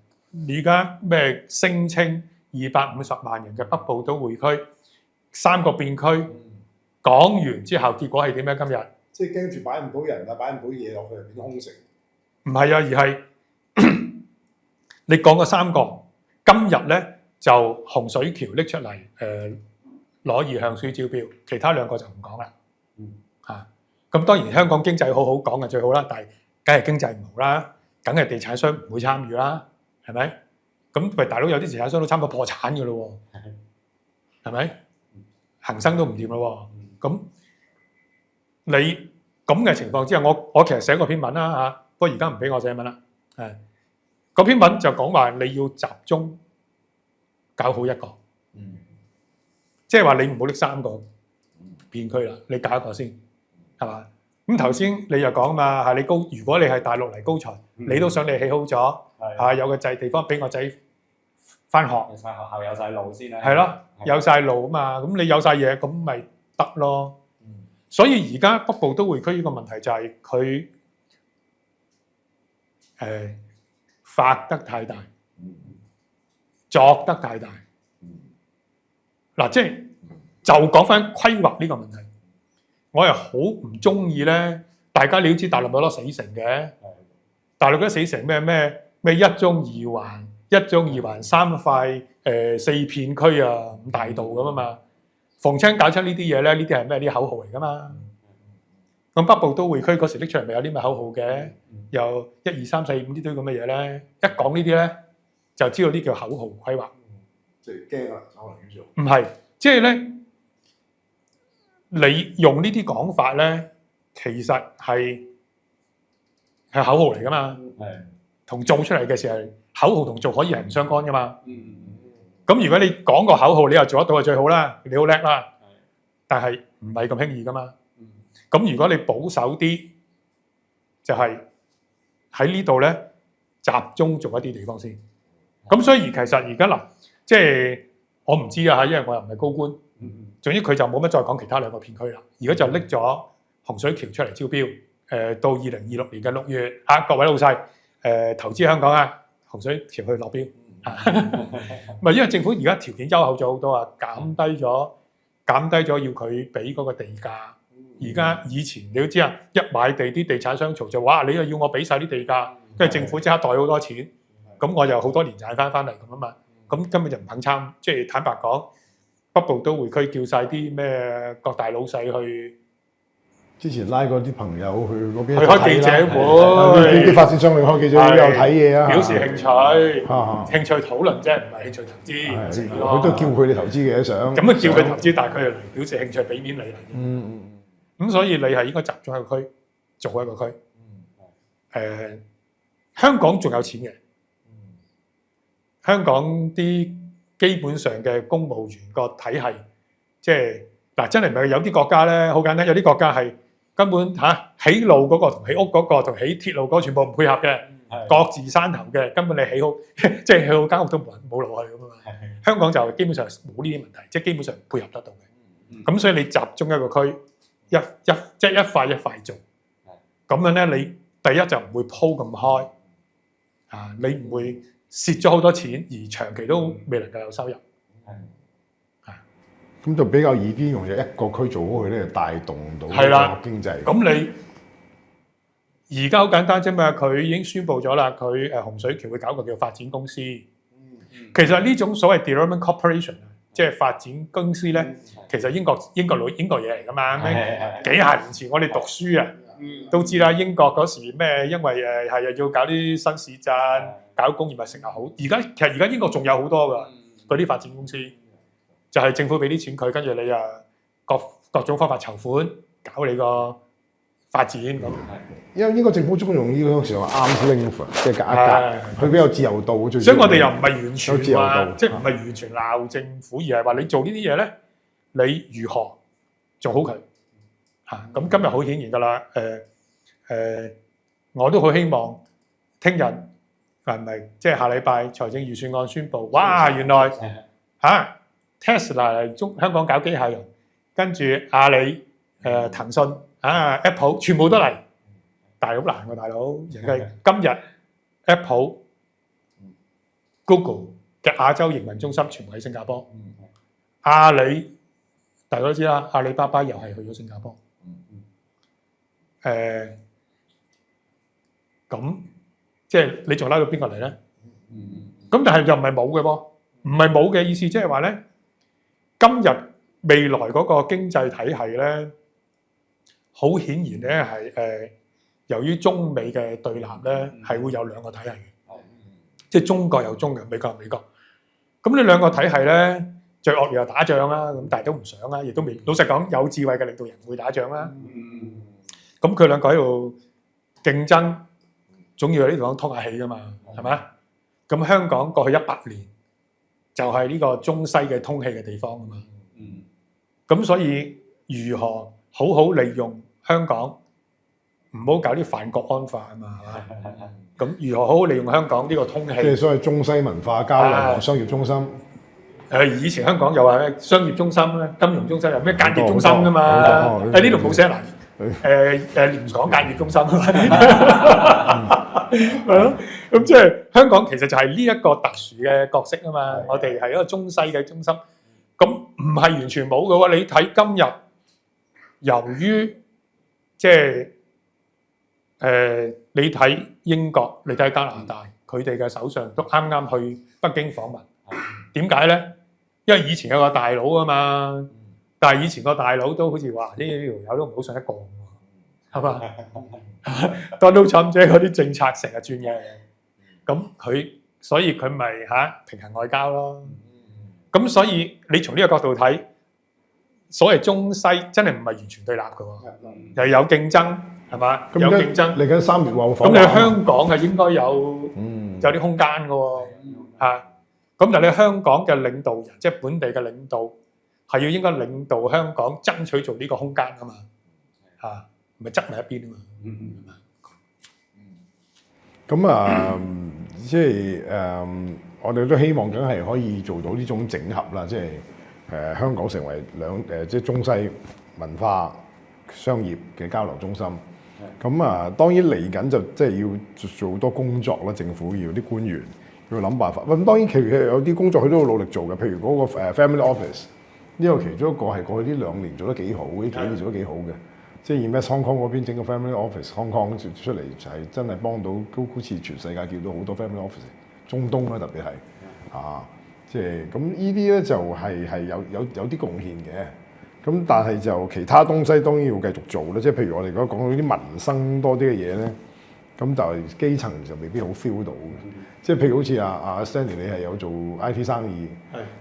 而家咩聲稱250萬人嘅北部都會區3個變區講完之後，結果係點咧？今日即係驚住擺唔到人啊，擺唔到嘢落去，變咗空城。唔係啊，而係你講個3個，今日咧就洪水橋拎出嚟攞意向書招標，其他2個就唔講啦。咁當然香港經濟好好講嘅最好啦，但係梗係經濟唔好啦，梗係地產商唔會參與啦，係咪？咁喂大佬有啲地產商都差唔多破產嘅咯喎，係咪？恒生都唔掂咯喎，咁你咁嘅情況之下，我其實寫過篇文啦嚇，不過而家唔俾我寫文啦，嗰篇文就講話你要集中搞好一個，即係話你唔好拎3個片區啦，你搞一個先。係嘛？咁頭先你又講嘛，係你如果你係大陸嚟高才，你都想你起好咗，有個地方俾我仔翻學，有晒學校有晒路先啦。係咯，有晒路啊嘛，咁你有晒嘢，咁咪得咯。所以而家北部都會區呢個問題就係佢發得太大，作得太大。嗱，即係就講翻規劃呢個問題。我係好唔中意咧，大家你都知大陸有好多死城嘅，大陸嗰啲死城咩一中二環、3塊4片區啊，5大道咁啊嘛，逢親搞出呢啲嘢咧，呢啲係咩？啲口號嚟噶嘛。咁北部都會區嗰時拎出嚟咪有啲咩口號嘅，有1、2、3、4、5呢堆咁嘅嘢咧，一講呢啲咧就知道呢叫口號規劃。即係驚啦，可能叫做唔係，即係咧。你用呢啲講法咧，其實係口號嚟噶嘛，同做出嚟嘅時候，口號同做可以係唔相干噶嘛。咁如果你講個口號，你又做得到就最好啦，你好叻啦。但係唔係咁輕易噶嘛。咁如果你保守啲，就係喺呢度咧集中做一啲地方先。咁所以其實而家嗱，即係我唔知啊嚇，因為我又唔係高官。總之佢就冇乜再講其他2個片區啦，而家就拎咗洪水橋出嚟招標，到2026年嘅6月，各位老細，投資香港啊，洪水橋去落標，唔係因為政府而家條件優厚咗好多啊，減低咗要佢俾嗰個地價，而家以前你都知啊，一買地啲地產商嘈就話你又要我俾晒啲地價，跟住政府即刻袋好多錢，咁我又好多年賺翻嚟咁啊嘛，咁根本就唔肯參，即係坦白講。北部都會區叫晒啲咩各大老細去，之前拉過啲朋友去嗰邊去開記者會，啲發展商去開記者會又睇嘢啊，表示興趣，興趣討論啫，唔係興趣投資。佢都叫佢哋投資嘅想，咁啊叫佢投資，但係佢又嚟表示興趣，俾面你嚟。咁所以你係應該集中一個區，做一個區。香港仲有錢嘅，香港啲。基本上嘅公務員個體系，即係嗱，真係唔係有啲國家咧，好簡單，有啲國家係根本起路嗰個同起屋嗰個同起鐵路嗰個全部唔配合嘅，各自山頭嘅，根本你起好即係起好間屋都冇落去咁啊嘛。香港就基本上冇呢啲問題，即係基本上配合得到嘅。咁所以你集中一個區，即係一塊一塊做，咁樣咧，你第一就唔會鋪咁開，你唔會蝕咗好多錢，而長期都未能夠有收入。咁就比較易啲，用一個區做好佢咧，就帶動到個經濟。咁你而家好簡單啫嘛，佢已經宣布咗啦，佢洪水橋會搞個叫發展公司。其實呢種所謂 development corporation 即係發展公司咧，其實英國嘢嚟噶嘛。幾廿年前我哋讀書啊，都知啦。英國嗰時咩？因為係要搞啲新市鎮。搞工業咪成日好，其實而家英國仲有好多㗎，嗰啲發展公司就係政府俾啲錢佢，跟住你各種方法籌款搞你個發展咁。因為英國政府中用呢個時候 arm's length，即係隔一隔，佢比較自由度最。所以我哋又唔係完全自由度，即係唔係完全鬧政府，而係話你做呢啲嘢咧，你如何做好佢嚇？咁今日好顯然㗎啦，我都好希望聽日。係咪即係下禮拜財政預算案宣布？哇！原來Tesla 嚟香港搞機械人，跟住阿里、騰訊、Apple 全部都嚟，但係好難喎，大佬。人哋今日 Apple、Google 嘅亞洲營運中心全部喺新加坡。阿里大家都知啦，阿里巴巴又係去咗新加坡。咁即係你仲拉到邊個嚟咧？咁但係又唔係冇嘅噃，唔係冇嘅意思，即係話咧，今日未來嗰個經濟體系咧，好顯然咧係由於中美嘅對立咧，係會有兩個體系嘅，即係中國有中嘅，美國有美國。咁呢兩個體系咧，最惡又打仗啦，咁但係都唔想啦，亦都未老實講，有智慧嘅領導人會打仗啦。咁佢兩個喺度競爭，總要有啲地方通下氣噶嘛，係咪？咁香港過去100年就係呢個中西嘅通氣嘅地方啊嘛。咁所以如何好好利用香港，唔好搞啲反國安法啊嘛，係嘛？咁如何好好利用香港呢個通氣？即係所謂中西文化交流、商業中心。以前香港又話咩商業中心咧、金融中心，有咩間諜中心噶嘛？呢度冇寫嗱。廉港間諜中心係咯，咁即係香港其實就係呢一個特殊嘅角色啊嘛。我哋係一個中西嘅中心，咁唔係完全冇嘅喎。你睇今日，由於即係你睇英國，你睇加拿大，佢哋嘅首相都啱啱去北京訪問。點解咧？因為以前有個大佬啊嘛。但係以前個大佬都好似話呢條友都唔好信得過喎，係嘛？Donald Trump 即係嗰啲政策成日轉嘅，咁所以佢咪平衡外交咯。咁所以你從呢個角度睇，所謂中西真係唔係完全對立嘅喎，又有競爭係嘛？有競爭。嚟緊3月話咁你香港係應該有啲空間嘅喎，咁但係你香港嘅領導人，即係本地嘅領導。係要應該領導香港爭取做呢個空間㗎嘛，咪側埋一邊啊嘛。咁啊，即係我哋都希望梗係可以做到呢種整合啦，即係香港成為即係中西文化商業嘅交流中心。咁啊，當然嚟緊就即係要做好多工作啦，政府要啲官員要諗辦法。咁當然其實有啲工作佢都要努力做嘅，譬如嗰個Family Office。呢個其中一個係過去呢2年做得幾好，呢幾年做得幾好嘅，即係 Invest Hong Kong 嗰邊整個 Family Office Hong Kong 出嚟就係真係幫到，好似全世界叫到好多 Family Office， 中東啦特別係即係咁呢啲咧就係有啲貢獻嘅，咁但係就其他東西當然要繼續做啦，即係譬如我哋如果講到啲民生多啲嘅嘢咧，咁就係基層就未必好 feel 到嘅。即係譬如好似阿 Stanley 你係有做 IT 生意，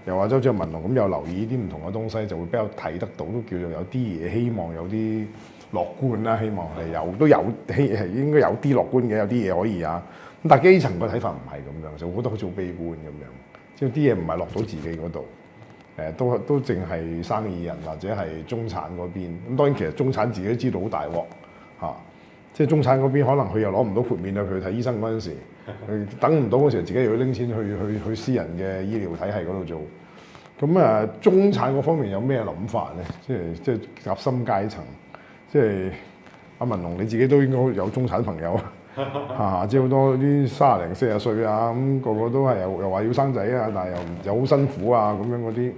又或者好似文龍咁有留意啲唔同嘅東西，就會比較睇得到，都叫做有啲嘢，希望有啲樂觀啦。希望係都有係應該有啲樂觀嘅，有啲嘢可以咁但係基層個睇法唔係咁樣，就覺得好似好悲觀咁樣。即係啲嘢唔係落到自己嗰度，都淨係生意人或者係中產嗰邊。咁當然其實中產自己都知道好大鑊即係中產嗰邊可能佢又攞唔到豁免啊，佢睇醫生嗰陣時。佢等唔到嗰時候，自己又要拎錢去私人嘅醫療體系嗰度做。咁中產嗰方面有咩諗法咧？即係夾心階層，即係阿文龍你自己都應該有中產朋友即係好多啲30零40歲咁個個都係又話要生仔但係又好辛苦咁樣嗰啲。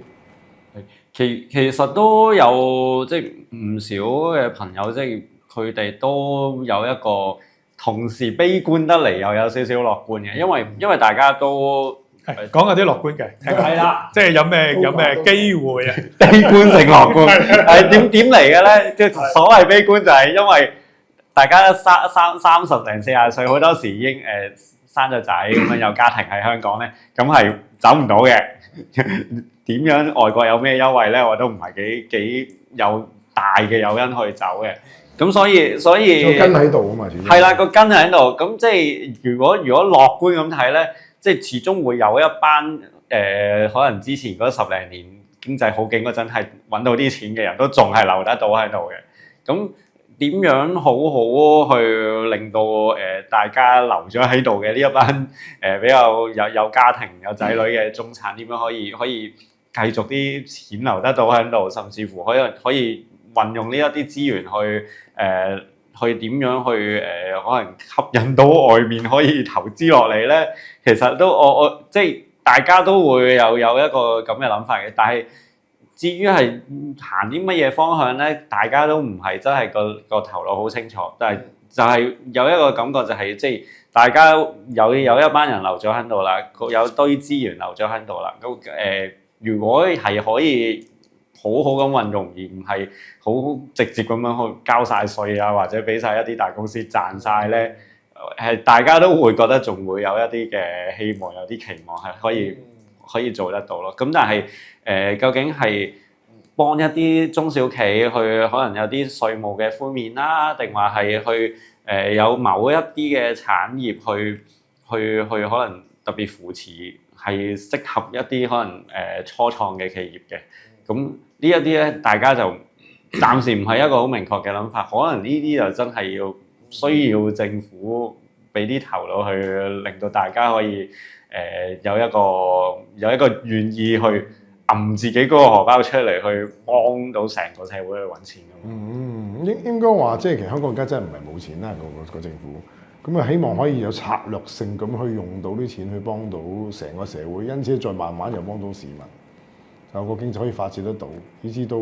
其實都有即係唔少嘅朋友，即係佢哋都有一個。同時悲觀得嚟又有少少樂觀嘅，因為大家都講下啲樂觀嘅，係啦，即係有咩機會啊？悲觀成樂觀係點嚟嘅咧？即係所謂悲觀就係因為大家30零40歲，好多時已經生咗仔咁樣有家庭喺香港咧，咁係走唔到嘅。點樣外國有咩優惠咧？我都唔係幾有大嘅誘因去走嘅。咁所以個根喺度啊嘛，係啦，個根喺度。咁即係如果樂觀咁睇咧，即係始終會有一班可能之前嗰10零年經濟好勁嗰陣係揾到啲錢嘅人都仲係留得到喺度嘅。咁點樣好好去令到大家留咗喺度嘅呢一班比較有家庭有仔女嘅中產，點樣可以繼續啲錢留得到喺度，甚至乎可以運用呢一啲資源去去點樣去可能吸引到外面可以投資落嚟咧？其實都我即係大家都會有一個咁嘅諗法嘅，但係至於係行啲乜嘢方向咧，大家都唔係真係個頭腦好清楚，但係就係有一個感覺就係即係大家有一班人留咗喺度啦，有堆資源留咗喺度啦，咁如果係可以好好咁運用，而唔係好直接咁樣去交晒稅啊，或者俾晒一啲大公司賺晒咧，大家都會覺得仲會有一啲嘅希望，有啲期望係可以做得到咯。咁但係究竟係幫一啲中小企去可能有啲稅務嘅寬免啦，定話係去有某一啲嘅產業去可能特別扶持，係適合一啲可能初創嘅企業嘅。咁呢一啲咧，大家就暫時唔係一個好明確嘅諗法，可能呢啲就真係需要政府俾啲頭腦去令到大家可以有一個願意去揞自己嗰個荷包出嚟，去幫到成個社會去揾錢咁。應該話即係其實香港而家真係唔係冇錢啦，個政府咁啊，希望可以有策略性咁去用到啲錢去幫到成個社會，因此再慢慢又幫到市民。有個經濟可以發展得到，以至到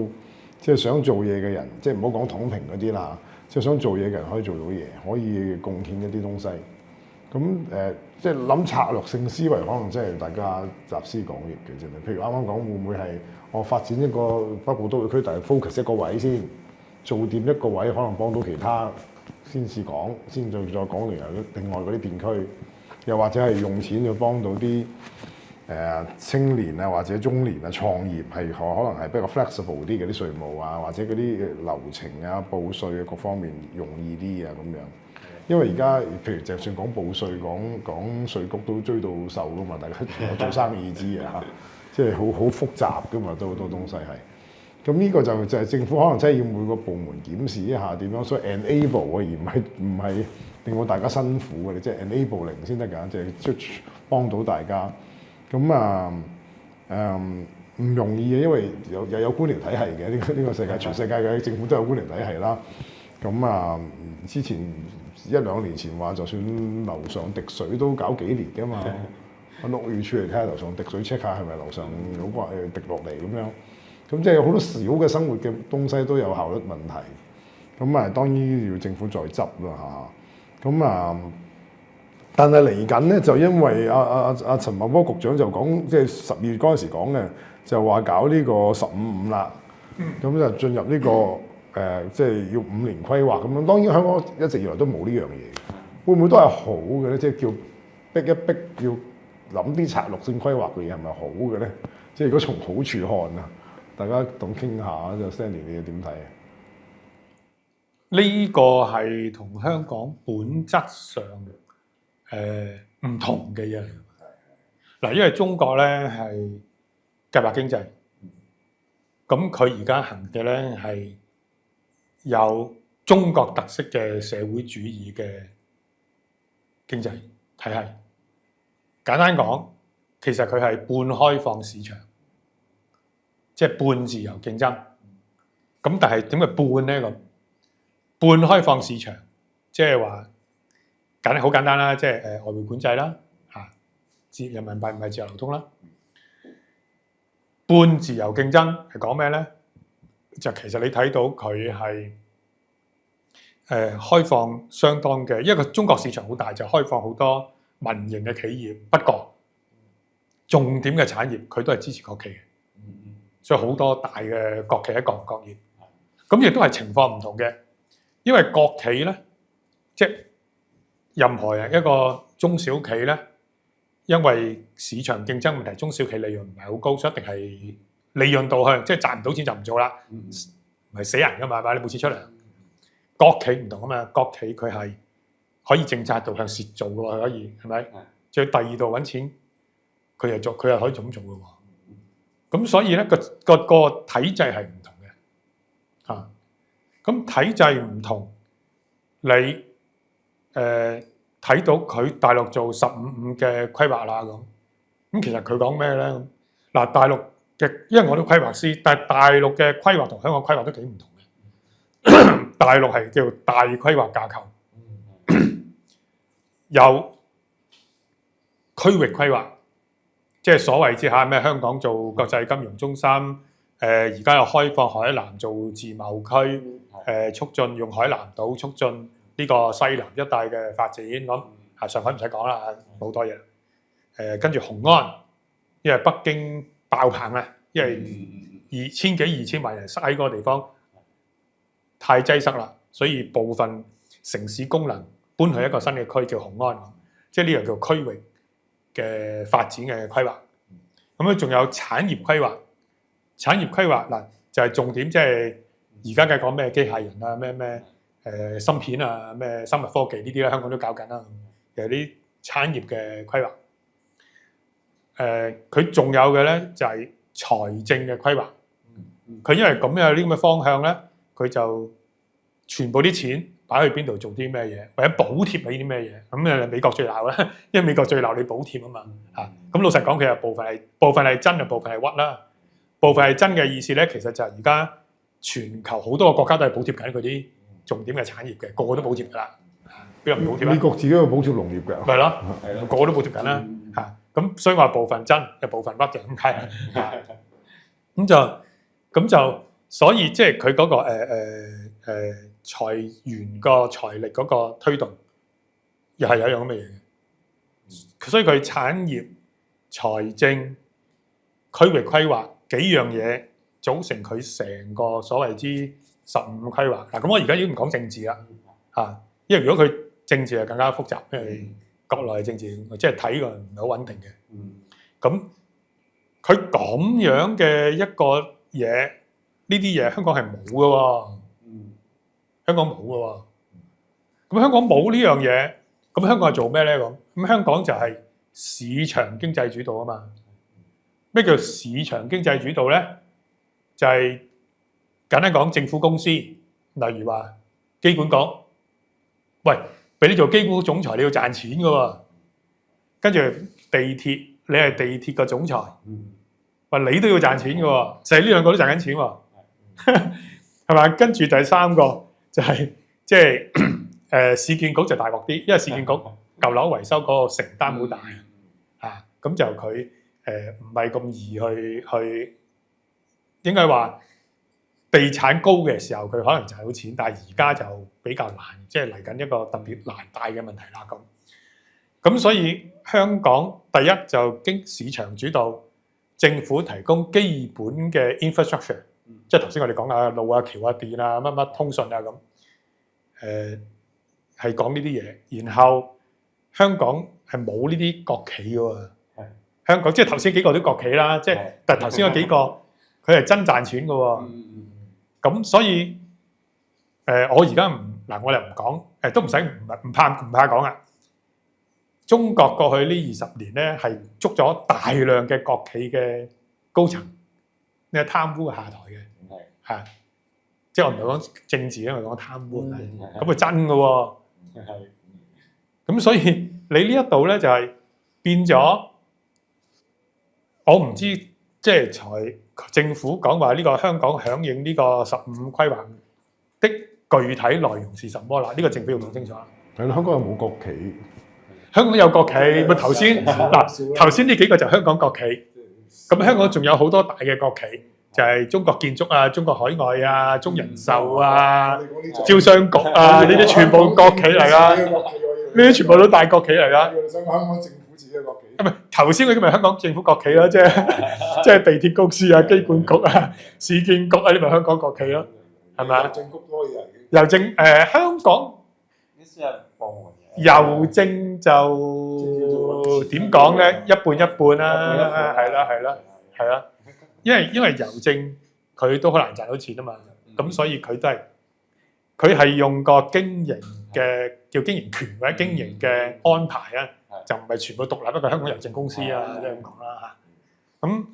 即係想做嘢嘅人，即係唔好講躺平嗰啲啦，即係想做嘢嘅人可以做到嘢，可以貢獻一啲東西。咁即係諗策略性思維，可能真係大家集思廣益嘅啫。譬如啱啱講會唔會係我發展一個北部都會區，但係 focus 一個位先，做掂一個位，可能幫到其他先至講，先再講另外嗰啲片區，又或者係用錢去幫到啲青年啊或者中年啊創業，係可能係比較 flexible 啲嘅啲稅務啊，或者嗰啲流程啊報稅啊各方面容易啲啊咁樣。因為而家譬如就算講報稅講稅局都追到瘦噶嘛，大家做生意知啊，即係好複雜噶嘛，都好多東西係。咁呢個就係政府可能真係要每個部門檢視一下點樣，所以 enable 而唔係令到大家辛苦嘅，你即係 enabling 先得㗎，即係幫到大家。咁唔容易嘅，因為有官僚體系嘅呢個世界，全世界嘅政府都有官僚體系啦。咁之前1-2年前話，就算樓上滴水都搞幾年㗎嘛，揾屋宇署嚟睇下樓上滴水 check 下係咪樓上有怪滴落嚟咁樣。咁即係好多小嘅生活嘅東西都有效率問題。咁當然要政府再執啦嚇。咁但係嚟緊咧，就因為阿陳茂波局長就講，即係12月嗰陣時講嘅，就話搞呢個15-5啦。咁就進入呢個即係要5年規劃咁樣。當然香港一直以來都冇呢樣嘢，會唔會都係好嘅咧？即係叫逼一逼，要諗啲策略性規劃嘅嘢係咪好嘅咧？即係如果從好處看啊，大家當傾下就 Stanley 你點睇啊？呢個係同香港本質上唔同嘅嘢嚟。嗱，因為中國咧係計劃經濟，咁佢而家行嘅咧係有中國特色嘅社會主義嘅經濟體系。簡單講，其實佢係半開放市場，即係半自由競爭。咁但係點解半咧？咁半開放市場，即係話好簡單啦，即係外匯管制啦，人民幣唔係自由流通啦。半自由競爭係講咩咧？就其實你睇到佢係開放相當嘅，因為個中國市場好大，就開放好多民營嘅企業。不過重點嘅產業佢都係支持國企嘅，所以好多大嘅國企喺各行各業。咁亦都係情況唔同嘅。因為國企咧，即係任何一個中小企咧，因為市場競爭問題，中小企利潤唔係好高，所以一定係利潤導向，即係賺唔到錢就唔做啦，唔係死人㗎嘛，你冇錢出嚟。國企唔同啊嘛，國企佢係可以政策導向蝕做嘅喎，可以係咪？再第二度揾錢，佢又可以咁做嘅喎。咁所以咧個體制係唔同嘅嚇。咁體制唔同，你睇到佢大陸做15-5嘅規劃啦咁其實佢講咩咧？嗱，大陸嘅，因為我都規劃師，但係大陸嘅規劃同香港規劃都幾唔同嘅。大陸係叫大規劃架構，有區域規劃，即係所謂之下咩香港做國際金融中心，而家又開放海南做自貿區，促進用海南島促進呢個西南一帶嘅發展。咁上海唔使講啦，好多嘢。跟住雄安，因為北京爆棚啊，因為2000萬人塞喺嗰個地方，太擠塞啦，所以部分城市功能搬去一個新嘅區叫雄安，即係呢樣叫區域嘅發展嘅規劃。咁咧仲有產業規劃，產業規劃嗱就係重點，即係而家嘅講咩機械人啊，咩芯片啊，咩生物科技呢啲咧，香港都搞緊啦。其實啲產業嘅規劃，佢仲有嘅咧就係財政嘅規劃。佢因為咁樣有啲咁嘅方向咧，佢就全部啲錢擺去邊度做啲咩嘢，或者補貼你啲咩嘢。咁美國最鬧啦，因為美國最鬧你補貼啊嘛嚇。咁老實講，佢有部分係真嘅，部分係屈啦。部分係真嘅意思咧，其實就係而家全球好多個國家都係補貼緊佢啲重點嘅產業嘅，個個都補貼㗎啦。邊個唔補貼啊？美國自己有補貼農業㗎。係咯，個個都補貼緊啦嚇。咁所以話部分真，有部分屈就咁解。咁就所以即係佢嗰個財源個財力嗰個推動，又係有一樣咁嘅嘢嘅。所以佢產業、財政、區域規劃幾樣嘢組成佢成個所謂之15規劃。嗱，咁我而家已經唔講政治啦嚇，因為如果佢政治係更加複雜，因為國內政治即係睇個唔係好穩定嘅。咁佢咁樣嘅一個嘢，呢啲嘢香港係冇嘅喎，香港冇嘅喎。咁香港冇呢樣嘢，咁香港係做咩咧？咁香港就係市場經濟主導啊嘛。咩叫市場經濟主導咧？就係簡單講，政府公司，例如話機管局，喂，俾你做機管局總裁，你要賺錢嘅喎。跟住地鐵，你係地鐵個總裁，話你都要賺錢嘅喎，就係呢兩個都賺緊錢喎，係嘛？跟住第三個就係即係市建局就大鑊啲，因為市建局舊樓維修嗰個承擔好大啊，咁就佢唔係咁易去，應該話地產高嘅時候佢可能賺到錢，但係而家就比較難，即係嚟緊一個特別難大嘅問題啦咁所以香港第一就經市場主導，政府提供基本嘅 infrastructure，即係頭先我哋講啊路啊橋啊電啊乜乜通訊啊咁，係講呢啲嘢。然後香港係冇呢啲國企嘅喎，香港即係頭先幾個都國企啦，即係但係頭先嗰幾個佢係真賺錢嘅喎。咁所以我而家我哋唔講，都唔使唔怕講啊。中國過去呢20年咧，係捉咗大量嘅國企嘅高層，呢個貪污下台嘅，嚇，即係我唔係講政治，因為講貪污，咁係真嘅喎。咁所以你呢一度咧就係變咗，我唔知即係政府講話呢個香港響應呢個15規劃的具體內容是什麼啦？呢個政府要講清楚。係咯，香港有冇國企？香港有國企，咪頭先頭先呢幾個就香港國企，咁香港仲有好多大嘅國企，就係中國建築啊、中國海外啊、中人壽啊、招商局啊，呢啲全部國企嚟噶，呢啲全部都大國企嚟噶。香港政府自己嘅國企。唔係頭先嗰啲咪香港政府國企咯，即係地鐵公司啊、機管局啊、市建局啊，呢咪香港國企咯，係咪？郵政局都可以係。郵政香港郵政就點講咧？一半一半啦，係啦，因為郵政佢都好難賺到錢啊嘛，咁所以佢係用個經營嘅叫經營權或者經營嘅安排啊，就唔係全部獨立一個香港郵政公司啊，即係咁講啦嚇。咁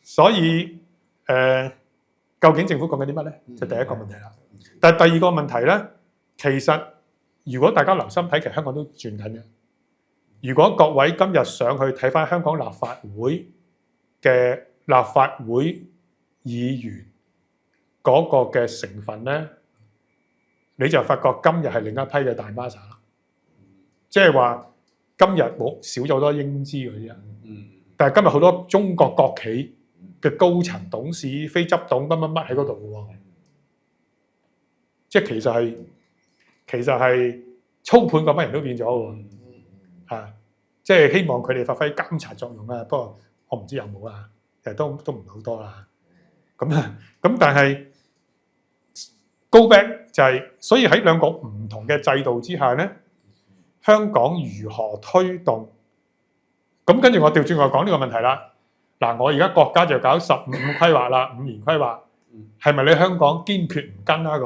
所以究竟政府講緊啲乜咧？就第一個問題啦。但係第二個問題咧，其實如果大家留心睇，其實香港都轉緊嘅。如果各位今日上去睇翻香港立法會嘅立法會議員嗰個嘅成分咧，你就發覺今日係另一批嘅大 master 啦，即係話今日冇少咗好多英資嗰啲人，但係今日好多中國國企嘅高層董事、非執董乜乜乜喺嗰度嘅喎，即係其實係操盤嗰班人都變咗喎，即係希望佢哋發揮監察作用啊。不過我唔知有冇啊，其實都唔係好多啦。咁但係 go back 就係，所以喺兩個唔同嘅制度之下咧，香港如何推動？咁跟住我調轉我講呢個問題啦。嗱，我而家國家就搞15規劃啦，5年規劃，係咪你香港堅決唔跟啦？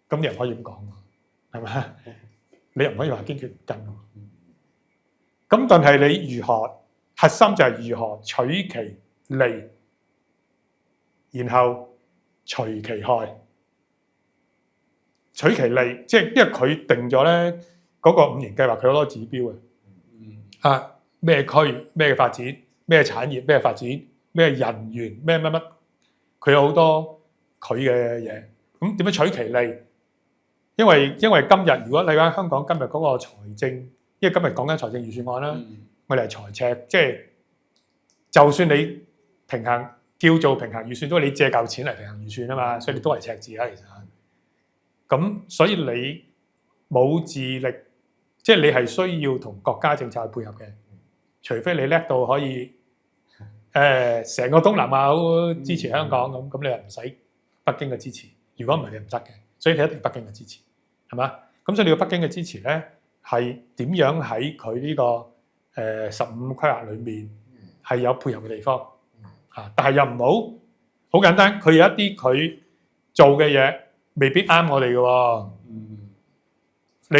咁你又唔可以咁講喎，係咪？你又唔可以話堅決唔跟喎。咁但係你如何核心就係如何取其利，然後除其害。取其利，即係因為佢定咗咧嗰個5年計劃，佢好多指標嘅。咩區、咩發展、咩產業、咩發展、咩人員、咩乜乜，佢有好多佢嘅嘢。咁點樣取其利？因為今日如果你講香港今日嗰個財政，因為今日講緊財政預算案啦，我哋係財赤，即係就算你平衡叫做平衡預算，都係你借夠錢嚟平衡預算啊嘛，所以你都係赤字啦，其實。咁所以你冇自力，即係你係需要同國家政策去配合嘅。除非你叻到可以成個東南亞都支持香港咁，你又唔使北京嘅支持。如果唔係你唔得嘅，所以你一定要北京嘅支持，係嘛？咁所以你要北京嘅支持咧，係點樣喺佢呢個15規劃裏面係有配合嘅地方嚇，但係又唔好簡單，佢有一啲佢做嘅嘢未必啱我哋嘅喎。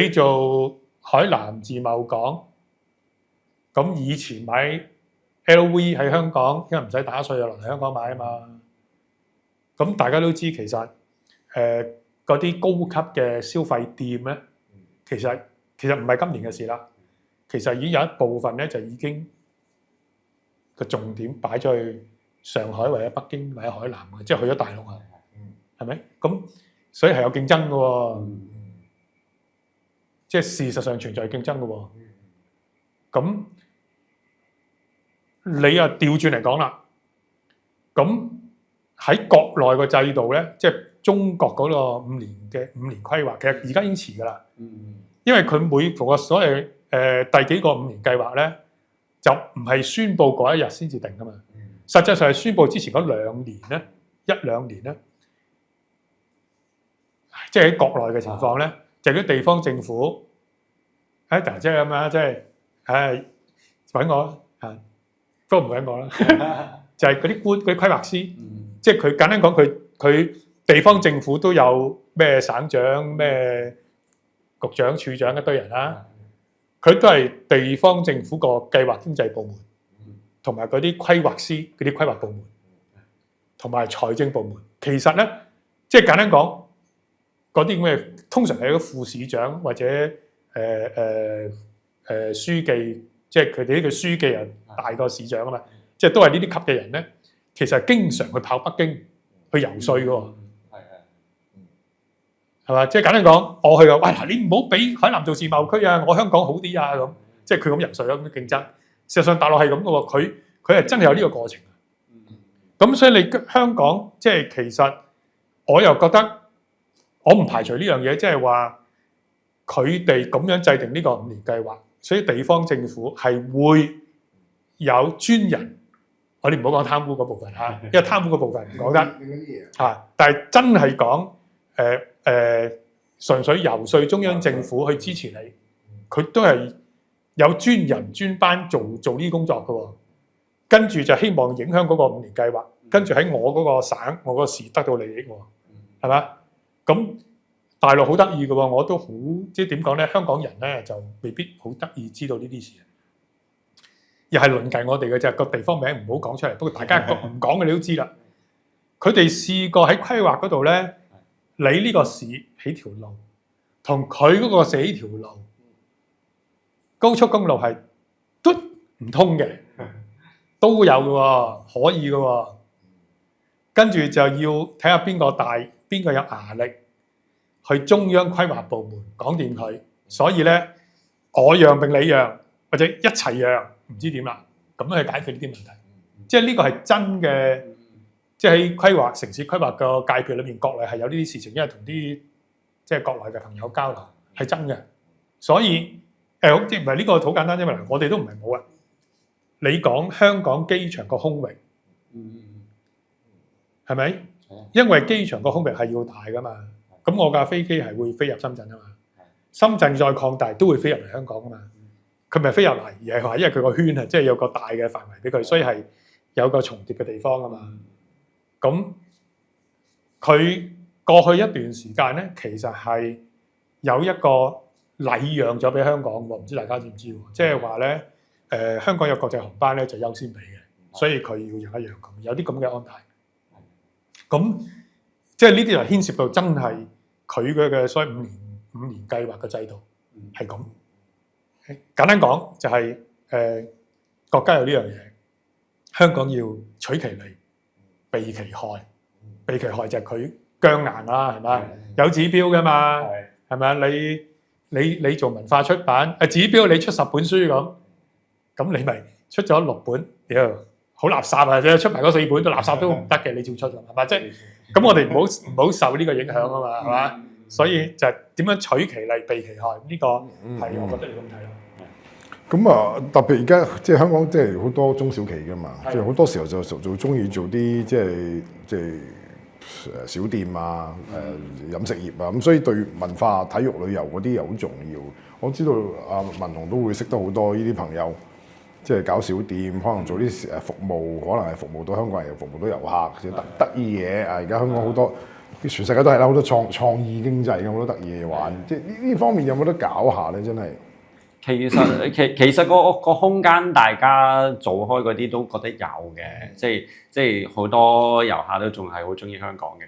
你做海南自貿港。咁以前買 LV 喺香港，因為唔使打稅就落嚟香港買啊嘛。咁大家都知其實嗰啲高級嘅消費店咧，其實唔係今年嘅事啦。其實已經有一部分咧就已經個重點擺咗去上海或者北京或者海南嘅，即係去咗大陸啊。係咪？咁所以係有競爭嘅喎。即係事實上存在競爭嘅喎。咁你又調轉嚟講啦，咁喺國內個制度咧，即係中國嗰個5年規劃，其實而家已經遲㗎啦。因為佢每個所謂第幾個5年計劃咧，就唔係宣佈嗰一日先至定㗎嘛。實際上係宣佈之前嗰2年咧，1-2年咧，即係喺國內嘅情況咧，就係啲地方政府即係咁樣，即係揾我嚇。都唔揾我啦，就係嗰啲官、嗰啲規劃師，即係佢簡單講，佢地方政府都有咩省長、咩局長、處長一堆人啦，佢都係地方政府個計劃經濟部門，同埋嗰啲規劃師、嗰啲規劃部門，同埋財政部門。其實咧，即係簡單講，嗰啲咁嘅通常係一個副市長或者書記。即係佢哋呢個書記啊，大過市長啊嘛，即係都係呢啲級嘅人咧，其實經常去跑北京去遊說嘅喎，係嘛？即係簡單講，我去話，喂嗱，你唔好俾海南做自貿區啊，我香港好啲啊咁，即係佢咁遊說咁競爭。事實上大陸係咁嘅喎，佢係真係有呢個過程。咁所以你香港即係其實我又覺得我唔排除呢樣嘢，即係話佢哋咁樣制定呢個5年計劃。所以地方政府係會有專人，我哋唔好講貪污嗰部分嚇，因為貪污嗰部分唔講得嚇。但係真係講純粹遊說中央政府去支持你，佢都係有專人專班做呢啲工作嘅喎。跟住就希望影響嗰個5年計劃，跟住喺我嗰個省、我個市得到利益喎，係嘛？咁大陸好得意嘅喎，我都好即係點講咧？香港人咧就未必好得意知道呢啲事，又係鄰近我哋嘅啫。個地方名唔好講出嚟，不過大家唔講嘅你都知啦。佢哋試過喺規劃嗰度咧，你呢個市起條路，同佢嗰個市起條路，高速公路係都唔通嘅，都有嘅喎，可以嘅喎。跟住就要睇下邊個大邊個有牙力去中央規劃部門講掂佢，所以咧我讓定你讓，或者一齊讓，唔知點啦，咁去解決呢啲問題。即係呢個係真嘅，即係喺規劃城市規劃個界別裏面，國內係有呢啲事情，因為同啲即係國內嘅朋友交流係真嘅。所以即係唔係呢個好簡單啫嘛？我哋都唔係冇啊。你講香港機場個空域，係咪？因為機場個空域係要大噶嘛，咁我架飛機係會飛入深圳啊嘛，深圳再擴大都會飛入嚟香港啊嘛，佢咪飛入嚟，而係話因為佢個圈啊，即係有個大嘅範圍俾佢，所以係有個重疊嘅地方啊嘛。咁佢過去一段時間咧，其實係有一個禮讓咗俾香港喎，唔知大家知唔知喎？即係話咧，香港有國際航班咧就優先俾嘅，所以佢要讓一讓咁，有啲咁嘅安排。咁即係呢啲就牽涉到真係佢嘅所謂五年計劃嘅制度係咁。簡單講就係國家有呢樣嘢，香港要取其利，避其害。避其害就係佢僵硬啦，係咪？有指標㗎嘛，係咪啊？你做文化出版，指標你出10本書咁你咪出咗6本，屌！好垃圾啊！即係出埋嗰4本都垃圾都唔得嘅，你照出㗎，係嘛？即係咁，我哋唔好受呢個影響啊嘛，係嘛？所以就係點樣取其利避其害，呢個係我覺得你咁睇咯。咁啊，特別而家即係香港，即係好多中小企㗎嘛，即係好多時候就中意做啲即係小店啊、飲食業啊，咁所以對文化、體育、旅遊嗰啲又好重要。我知道阿文雄都會識得好多呢啲朋友。即係搞小店，可能做啲服務，可能係服務到香港人，又服務到遊客，即係得意嘢啊！而家香港好多，全世界都係啦，好多創意經濟嘅，好多得意嘢玩。即係呢方面有冇得搞下咧？真係其實個空間大家做開嗰啲都覺得有嘅，即係好多遊客都仲係好中意香港嘅。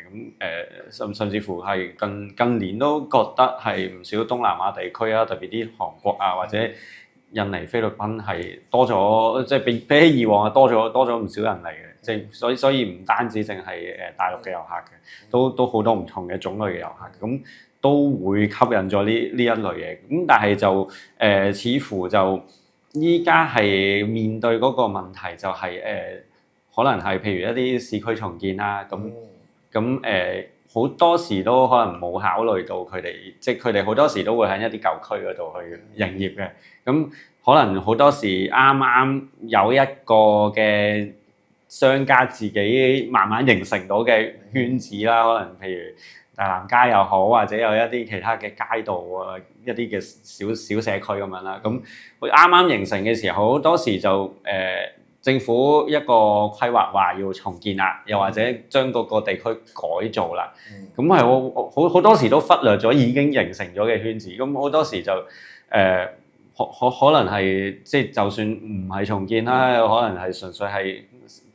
咁甚至乎係近年都覺得係唔少東南亞地區啊，特別啲韓國啊或者印尼、菲律賓係多咗，即係比起以往係多咗唔少人嚟嘅，即係所以唔單止淨係大陸嘅遊客嘅，都好多唔同嘅種類嘅遊客，咁都會吸引咗呢一類嘢。咁但係就似乎就依家係面對嗰個問題就係可能係譬如一啲市區重建啦，咁好多時都可能冇考慮到佢哋，即係佢哋好多時都會喺一啲舊區嗰度去營業嘅。咁可能好多時啱有一個嘅商家自己慢慢形成到嘅圈子啦，可能譬如大南街又好，或者有一啲其他嘅街道啊，一啲嘅小社區咁樣啦。咁佢啱形成嘅時候，好多時就政府一個規劃話要重建啦，又或者將嗰個地區改造啦，咁係好多時都忽略咗已經形成咗嘅圈子。咁好多時就可能係即係就算唔係重建啦，可能係純粹係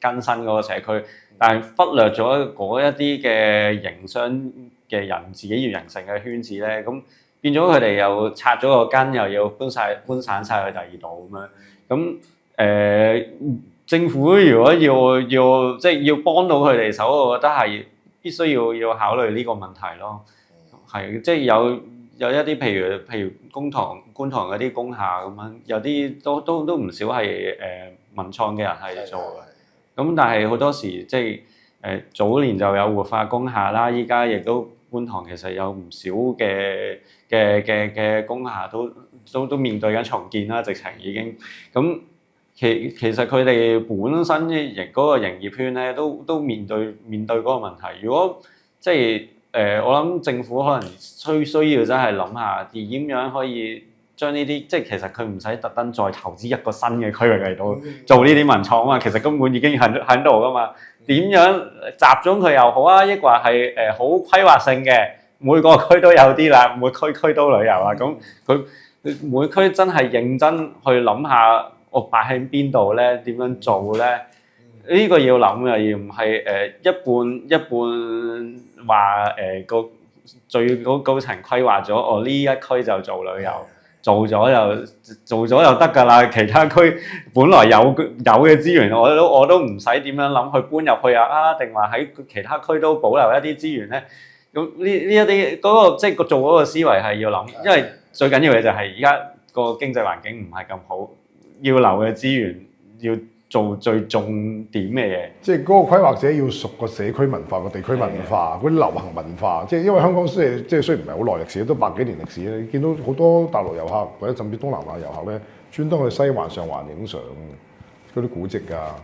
更新嗰個社區，但係忽略咗嗰一啲嘅營商嘅人自己要形成嘅圈子咧，咁變咗佢哋又拆咗個根，又要搬散晒去第二度咁樣咁。政府如果要即係要幫到佢哋手，我覺得係必須要考慮呢個問題咯。係即係有一啲譬如觀塘嗰啲工廈咁樣，有啲都唔少係文創嘅人係做嘅。咁但係好多時即係早年就有活化工廈啦，依家亦都觀塘其實有唔少嘅工廈都面對緊重建啦，直情已經咁。其實佢哋本身嗰個營業圈咧，都面對嗰個問題。如果即係我諗政府可能需要真係諗下點樣可以將呢啲，即係其實佢唔使特登再投資一個新嘅區域嚟到做呢啲文創啊嘛，其實根本已經喺度噶嘛。點樣集中佢又好啊，抑或係好規劃性嘅，每個區都有啲啦，每區都旅遊啦。咁佢每區真係認真去諗下。我擺喺邊度咧？點樣做咧？呢個要諗嘅，而唔係一半話個最高層規劃咗，我呢一區就做旅遊，做咗就得㗎啦。其他區本來有嘅資源，我都唔使點樣諗去搬入去啊，定話喺其他區都保留一啲資源咧？咁呢一啲嗰個即係做嗰個思維係要諗，因為最緊要嘅就係而家個經濟環境唔係咁好，要留嘅資源要做最重點嘅嘢。即係嗰個規劃者要熟個社區文化、個地區文化、嗰啲流行文化。即係因為香港雖然唔係好耐歷史，都百幾年歷史咧。你見到好多大陸遊客或者甚至東南亞遊客咧，專登去西環、上環影相，嗰啲古蹟啊，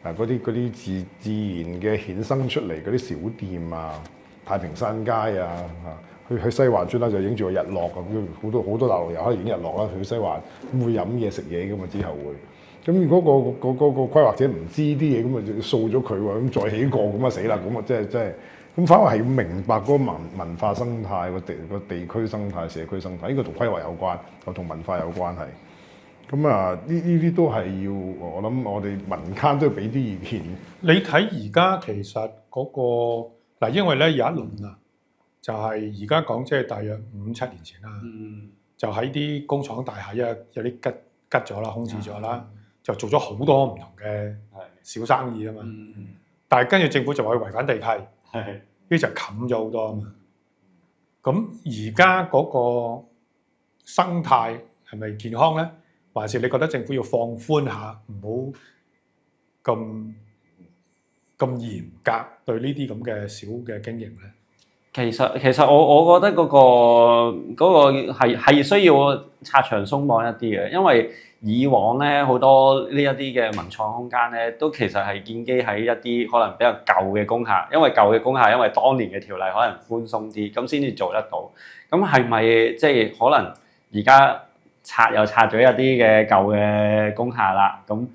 嗰啲自然嘅衍生出嚟嗰啲小店啊，太平山街啊，去西環專登就影住個日落咁，好多大陸遊客影日落啦，去西環咁會飲嘢食嘢噶嘛，之後會。咁如果個規劃者唔知啲嘢，咁咪就掃咗佢喎，咁再起過咁啊死啦！咁啊真係咁反而係要明白嗰個文化生態、個地區生態、社區生態，呢個同規劃有關，又同文化有關係。咁啊，呢啲都係要我諗，我哋民間都要俾啲意見。你睇而家其實嗰個嗱，因為咧有一輪啊，就係而家講即係大約5-7年前啦，就喺啲工廠大廈有啲吉咗啦，空置咗啦。就做咗好多唔同嘅小生意啊嘛，但係跟住政府就話佢違反地契，於是就冚咗好多啊嘛。咁而家嗰個生態係咪健康咧？還是你覺得政府要放寬下，唔好咁嚴格對呢啲咁嘅小嘅經營咧？其實我覺得嗰個係需要拆牆鬆綁一啲嘅，因為以往咧好多呢一啲嘅文創空間咧，都其實係建基喺一啲可能比較舊嘅工廈，因為舊嘅工廈因為當年嘅條例可能寬鬆啲，咁先至做得到。咁係咪即係可能而家拆咗一啲嘅舊嘅工廈啦？咁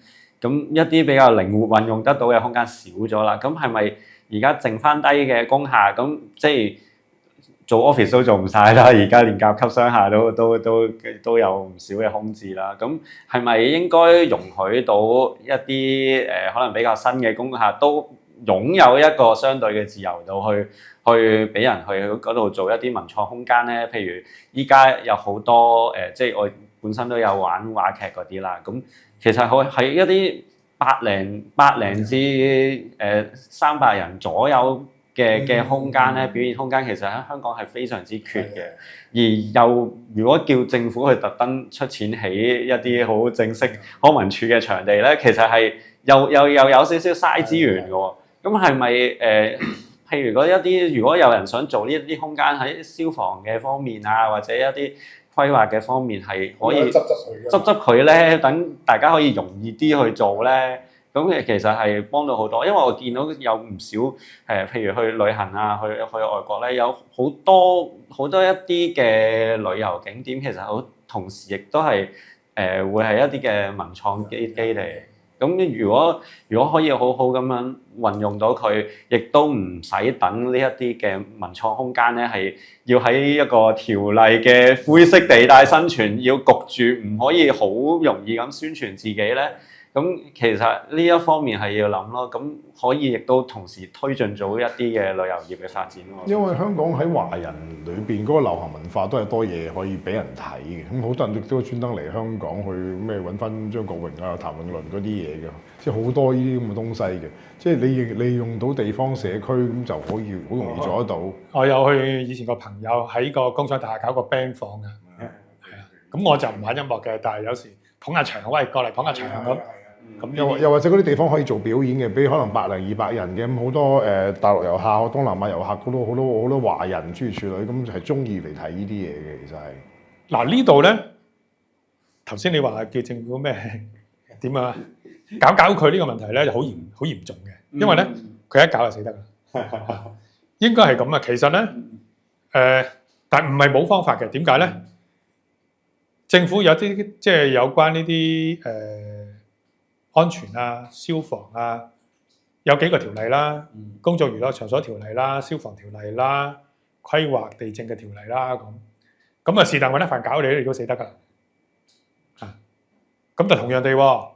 一啲比較靈活運用得到嘅空間少咗啦。咁係咪而家剩翻低嘅工廈咁即係做 office 都做唔晒啦？而家連甲級商廈都有唔少嘅空置啦。咁係咪應該容許到一啲可能比較新嘅工廈都擁有一個相對嘅自由度去俾人去嗰度做一啲文創空間咧？譬如依家有好多即係我本身都有玩話劇嗰啲啦。咁其實喺一啲百零至300人左右嘅空間咧，表現空間其實喺香港係非常之缺嘅。而又如果叫政府去特登出錢起一啲好正式康文署嘅場地咧，其實係又有少少嘥資源嘅喎。咁係咪譬如如果有人想做呢一啲空間喺消防嘅方面啊，或者一啲規劃嘅方面係可以執佢咧，等大家可以容易啲去做咧。咁其實係幫到好多，因為我見到有唔少譬如去旅行啊，去外國咧，有好多一啲嘅旅遊景點，其實好同時亦都係會係一啲嘅文創基地。咁如果可以好好咁樣運用到佢，亦都唔使等呢一啲嘅文創空間咧，係要喺一個條例嘅灰色地帶生存，要焗住唔可以好容易咁宣傳自己咧。咁其實呢一方面係要諗咯，咁可以亦都同時推進咗一啲嘅旅遊業嘅發展咯。因為香港喺華人裏邊嗰個流行文化都係多嘢可以俾人睇嘅，咁好多人亦都專登嚟香港去咩揾翻張國榮啊、譚詠麟嗰啲嘢嘅，即係好多呢啲咁嘅東西嘅。即係你利用到地方社區咁就可以好容易做得到。我有去以前個朋友喺個工廠大廈搞個 band 房嘅，係啊，咁我就唔玩音樂嘅，但係有時捧下場，喂過嚟捧下場咁。咁又或者嗰啲地方可以做表演嘅，比如可能100、200人嘅，咁好多大陸遊客、東南亞遊客，好多華人諸如此類，咁係中意嚟睇呢啲嘢嘅，其實係。嗱呢度咧，頭先你話叫政府咩點啊？搞佢呢個問題咧就好嚴重嘅，因為咧佢一搞就死得啦。應該係咁啊，其實咧但唔係冇方法嘅，點解咧？政府有啲即係有關呢啲安全啊、消防啊，有幾個條例啦，工作娛樂場所條例啦、消防條例啦、規劃地政嘅條例啦，咁啊是但揾一份搞你都死得㗎啦。咁就同樣地喎，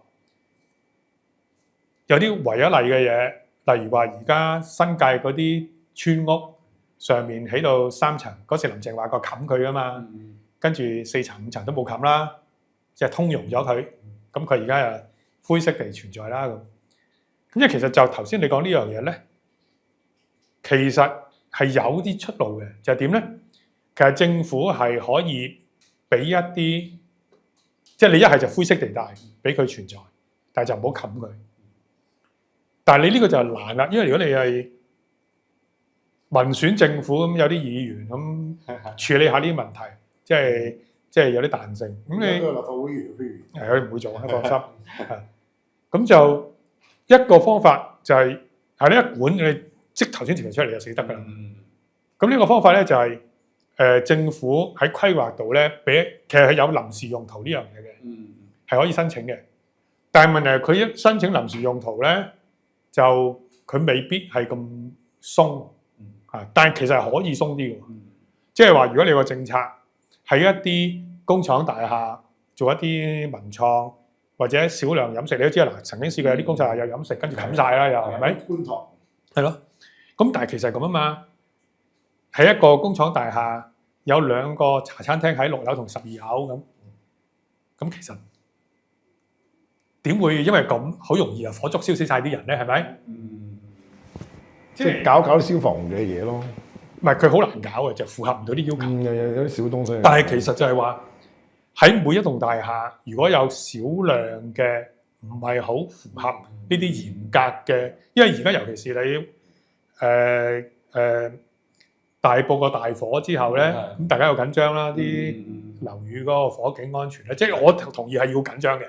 有啲違咗例嘅嘢，例如話而家新界嗰啲村屋上面起到3層，嗰時林鄭話過冚佢㗎嘛，跟住4層5層都冇冚啦，即係通融咗佢，咁佢而家又灰色地存在啦咁。即係其實就頭先你講呢樣嘢咧，其實係有啲出路嘅，就係點咧？其實政府係可以俾一啲，即係你一係就灰色地帶俾佢存在，但係就唔好冚佢。但係你呢個就係難啦，因為如果你係民選政府咁，有啲議員咁處理下呢啲問題，即係有啲彈性。咁你立法會議員譬如係佢唔會做，放心。係咁就一個方法就係係呢一管你即頭先條出嚟就死得㗎啦。咁呢個方法咧就係、政府喺規劃度咧俾，其實係有臨時用途呢樣嘢嘅，係可以申請嘅。但係問題係佢一申請臨時用途咧，就佢未必係咁鬆啊。但係其實係可以鬆啲嘅，即係話如果你個政策喺一啲工廠大廈做一啲文創或者少量飲食，你都知啦。曾經試過有啲工廠有飲食，跟住冚晒啦，又係咪？觀塘係咯。咁但係其實係咁啊嘛，喺一個工廠大廈有2個茶餐廳喺6樓同12樓咁其實點會因為咁好容易啊火燭燒死晒啲人咧？係咪？即係搞啲消防嘅嘢咯。唔係佢好難搞嘅，就符合唔到啲要求。有啲小東西。但係其實就係話喺每一棟大廈，如果有少量嘅唔係好符合呢啲嚴格嘅，因為而家尤其是你大埔個大火之後咧，咁大家又緊張啦，啲樓宇嗰個火警安全咧，即係我同意係要緊張嘅。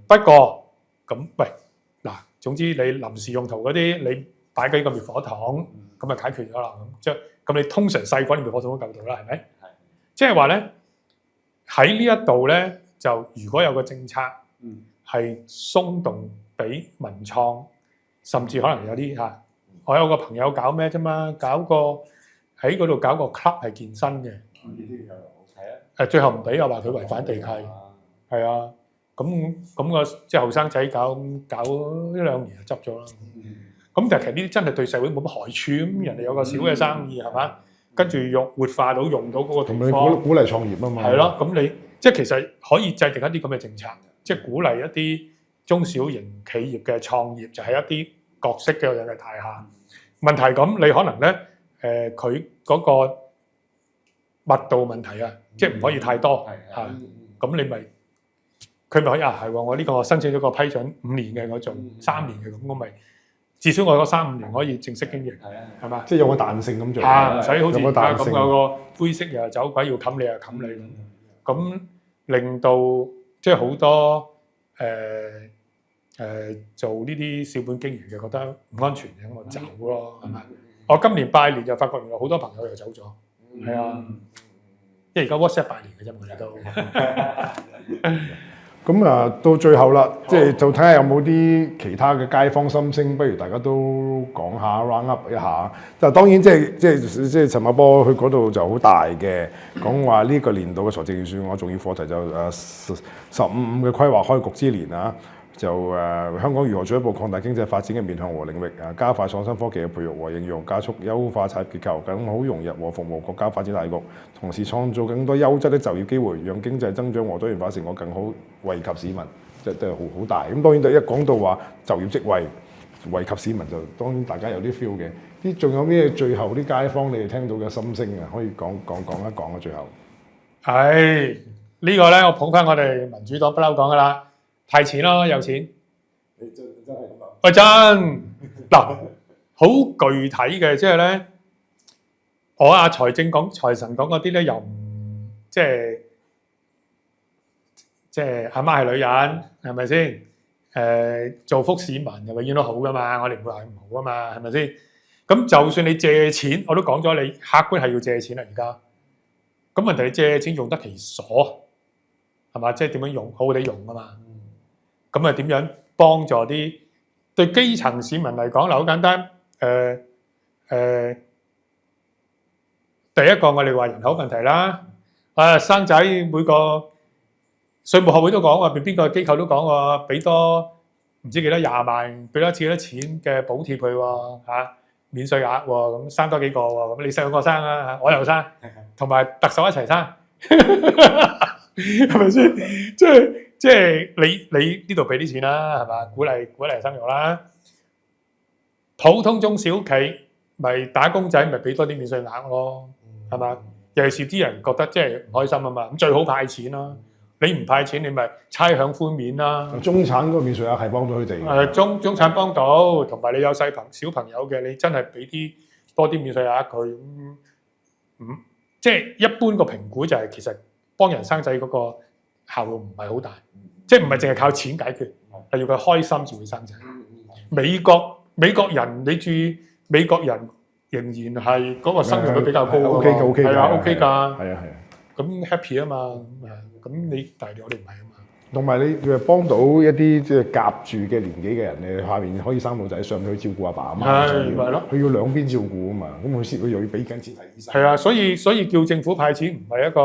不過咁喂嗱，總之你臨時用途嗰啲，你擺幾個滅火筒，咁就解決咗啦。咁你通常細火你滅火筒都夠到啦，係咪？即係話咧喺呢一度咧，就如果有個政策係鬆動俾民創，甚至可能有啲嚇，我有個朋友搞咩啫嘛，喺嗰度搞個 club 係健身嘅，最後唔俾啊，話佢違反地契，係啊，咁個即係後生仔搞1-2年就執咗啦。咁但係其實呢啲真係對社會冇乜害處，咁人哋有個小嘅生意係嘛，跟住活化到用到嗰個地方，同你鼓勵創業啊嘛。係咯，咁你即係其實可以制定一啲咁嘅政策，即係鼓勵一啲中小型企業嘅創業，就係一啲各式各樣嘅大廈。問題咁你可能咧佢嗰個密度問題啊，即係唔可以太多嚇。咁你咪佢咪可以係喎？我呢個申請咗個批准5年嘅，我做3年嘅，咁我咪至少我嗰3-5年可以正式經營，係嘛？即係有個彈性咁做，唔使好似而家咁有個灰色又走鬼要冚你又冚你咁，令到即係好多做呢啲小本經營嘅覺得唔安全嘅，我走咯，係咪？我今年拜年就發覺原來好多朋友又走咗，係啊，因為而家 WhatsApp 拜年嘅啫，我哋都。咁啊，到最後啦，即係就睇下有冇啲其他嘅街坊心聲，不如大家都講下 round up 一下。就當然即係陳茂波去嗰度就好大嘅，講話呢個年度嘅財政預算案重要課題就15-5嘅規劃開局之年啊。就香港如何進一步擴大經濟發展嘅面向和領域啊，加快創新科技嘅培育和應用，加速優化產業結構，更好融入和服務國家發展大局，同時創造更多優質的就業機會，讓經濟增長和多元化成果更好惠及市民，即係好大。咁當然一講到話就業職位惠及市民，就當然大家有啲 feel 嘅。啲仲有咩最後啲街坊你哋聽到嘅心聲啊？可以講一講啊！最後係呢個咧，我捧翻我哋民主黨不嬲講噶啦。派錢咯，有錢。你真係咁啊？喂，真嗱，好具體嘅，即係咧，我財神講嗰啲咧，又唔即係阿媽係女人，係咪先？造福市民又永遠都好噶嘛，我哋唔會話佢唔好啊嘛，係咪先？咁就算你借錢，我都講咗你客觀係要借錢啦，而家。咁問題你借錢用得其所，係嘛？即係點樣用，好好地用啊嘛。咁啊，點樣幫助啲對基層市民嚟講，嗱好簡單。第一個我哋話人口問題啦。生仔每個稅務學會都講話，邊個機構都講喎，俾多唔知幾多20萬，俾多幾多錢嘅補貼佢喎嚇，免稅額喎，咁生多幾個喎，咁你細個生啊，我又生，同埋特首一齊生，係咪先？即係你呢度俾啲錢啦，係嘛？鼓勵生育啦。普通中小企咪打工仔咪俾多啲免稅額咯，係嘛？尤其是啲人覺得即係唔開心啊嘛，咁最好派錢啦。你唔派錢，你咪差餉寬免啦。中產嗰個免稅額係幫到佢哋嘅。中產幫到，同埋你有小朋友嘅，你真係俾多啲免稅額佢。即係一般個評估就係其實幫人生仔嗰個效用唔係好大，即係唔係淨係靠錢解決，係要佢開心先會生仔。美國人你注意，美國人仍然係嗰個生育率比較高，OK 嘅，OK 嘅，係啊 OK 㗎，係啊。咁 happy 啊嘛，咁但係我哋唔係啊嘛。同埋你幫到一啲即係夾住嘅年紀嘅人，你下面可以生到仔，上去照顧阿爸阿媽，係咯，佢要兩邊照顧啊嘛，咁佢又要俾緊錢睇醫生。係啊，所以叫政府派錢唔係一個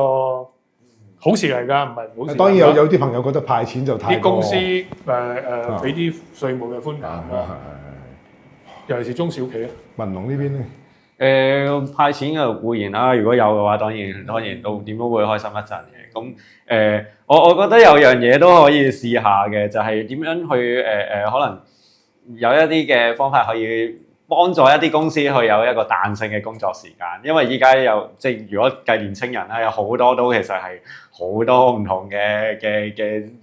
好事嚟㗎，唔係好事。當然有啲朋友覺得派錢就太啲公司俾啲稅務嘅寬減咯，尤其是中小企啊。文龍呢邊咧？派錢嘅固然啦，如果有嘅話，當然都點都會開心一陣嘅。咁我覺得有樣嘢都可以試下嘅，就係點樣去可能有一啲嘅方法可以幫助一啲公司去有一個彈性嘅工作時間。因為依家即係如果計年青人啦，有好多都其實係好多唔同嘅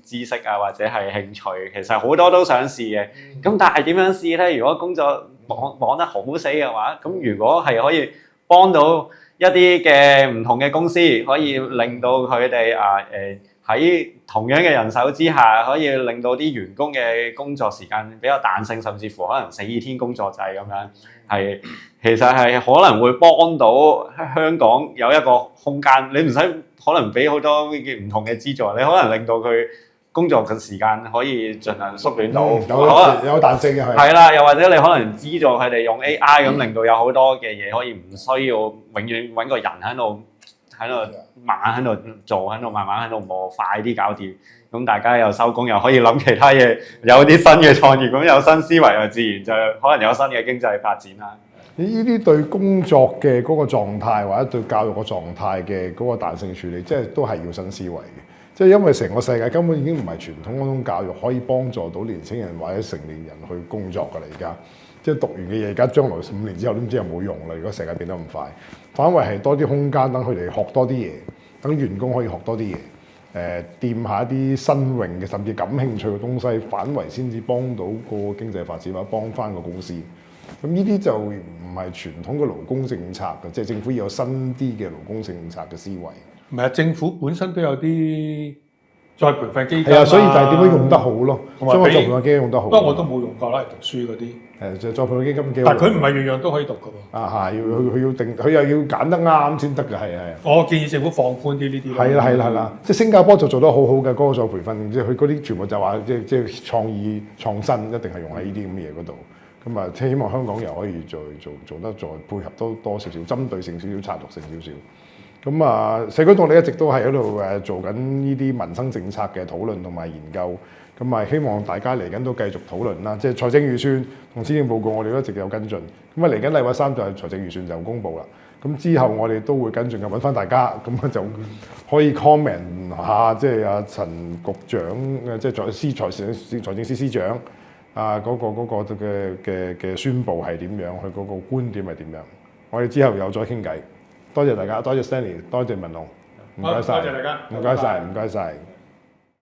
知識啊，或者係興趣，其實好多都想試嘅。咁但係點樣試咧？如果工作綁得好死嘅話，咁如果係可以幫到一啲嘅唔同嘅公司，可以令到佢哋喺同樣嘅人手之下，可以令到啲員工嘅工作時間比較彈性，甚至乎可能4天工作制咁樣，其實係可能會幫到香港有一個空間。你唔使可能俾好多唔同嘅資助，你可能令到佢工作嘅時間可以盡量縮短到，有彈性嘅係啦，又或者你可能資助佢哋用 AI 咁，令到有好多嘅嘢可以唔需要永遠揾個人喺度慢慢喺度做，喺度慢慢喺度磨，快啲搞掂。咁大家又收工，又可以諗其他嘢，有啲新嘅創業，咁有新思維，又自然就可能有新嘅經濟發展啦。呢啲對工作嘅嗰個狀態，或者對教育個狀態嘅嗰個彈性處理，即係都係要新思維嘅。即係因為成個世界根本已經唔係傳統嗰種教育可以幫助到年輕人或者成年人去工作㗎啦。而家即係讀完嘅嘢，而家將來5年之後都唔知有冇用啦。如果世界變得咁快，反為係多啲空間等佢哋學多啲嘢，等員工可以學多啲嘢，掂下一啲新穎嘅甚至感興趣嘅東西，反為先至幫到個經濟發展或者幫翻個公司。咁呢啲就唔係傳統嘅勞工政策嘅，即係政府要有新啲嘅勞工政策嘅思維。唔係啊，政府本身都有啲再培訓基金係啊，所以就係點樣用得好咯，將個再培訓基金用得好。不過我都冇用過啦，嚟讀書嗰啲。就再培訓基金幾好。但係佢唔係樣樣都可以讀㗎喎。啊係，佢要定，佢又要揀得啱先得㗎，係。我建議政府放寬啲呢啲。係啦，即係新加坡就做得好好嘅嗰個再培訓，即係佢嗰啲全部就話即係創意創新一定係用喺呢啲咁嘅嘢嗰度。咁啊，希望香港又可以再做得再配合多少少，針對性少少，策略性少少。咁啊，社區動力一直都係喺度做緊呢啲民生政策嘅討論同埋研究。咁啊，希望大家嚟緊都繼續討論啦。即係財政預算同施政報告，我哋都一直有跟進。咁啊，嚟緊禮拜3就係財政預算就公布啦。咁之後我哋都會跟進嘅，揾翻大家，咁就可以 comment 下，即係阿陳局長，即係財政司司長啊嗰個嘅宣佈係點樣，佢嗰個觀點係點樣。我哋之後又再傾偈。多謝大家，多謝 Stanley，多謝文龍，唔該晒，多謝大家，唔該晒，唔該晒。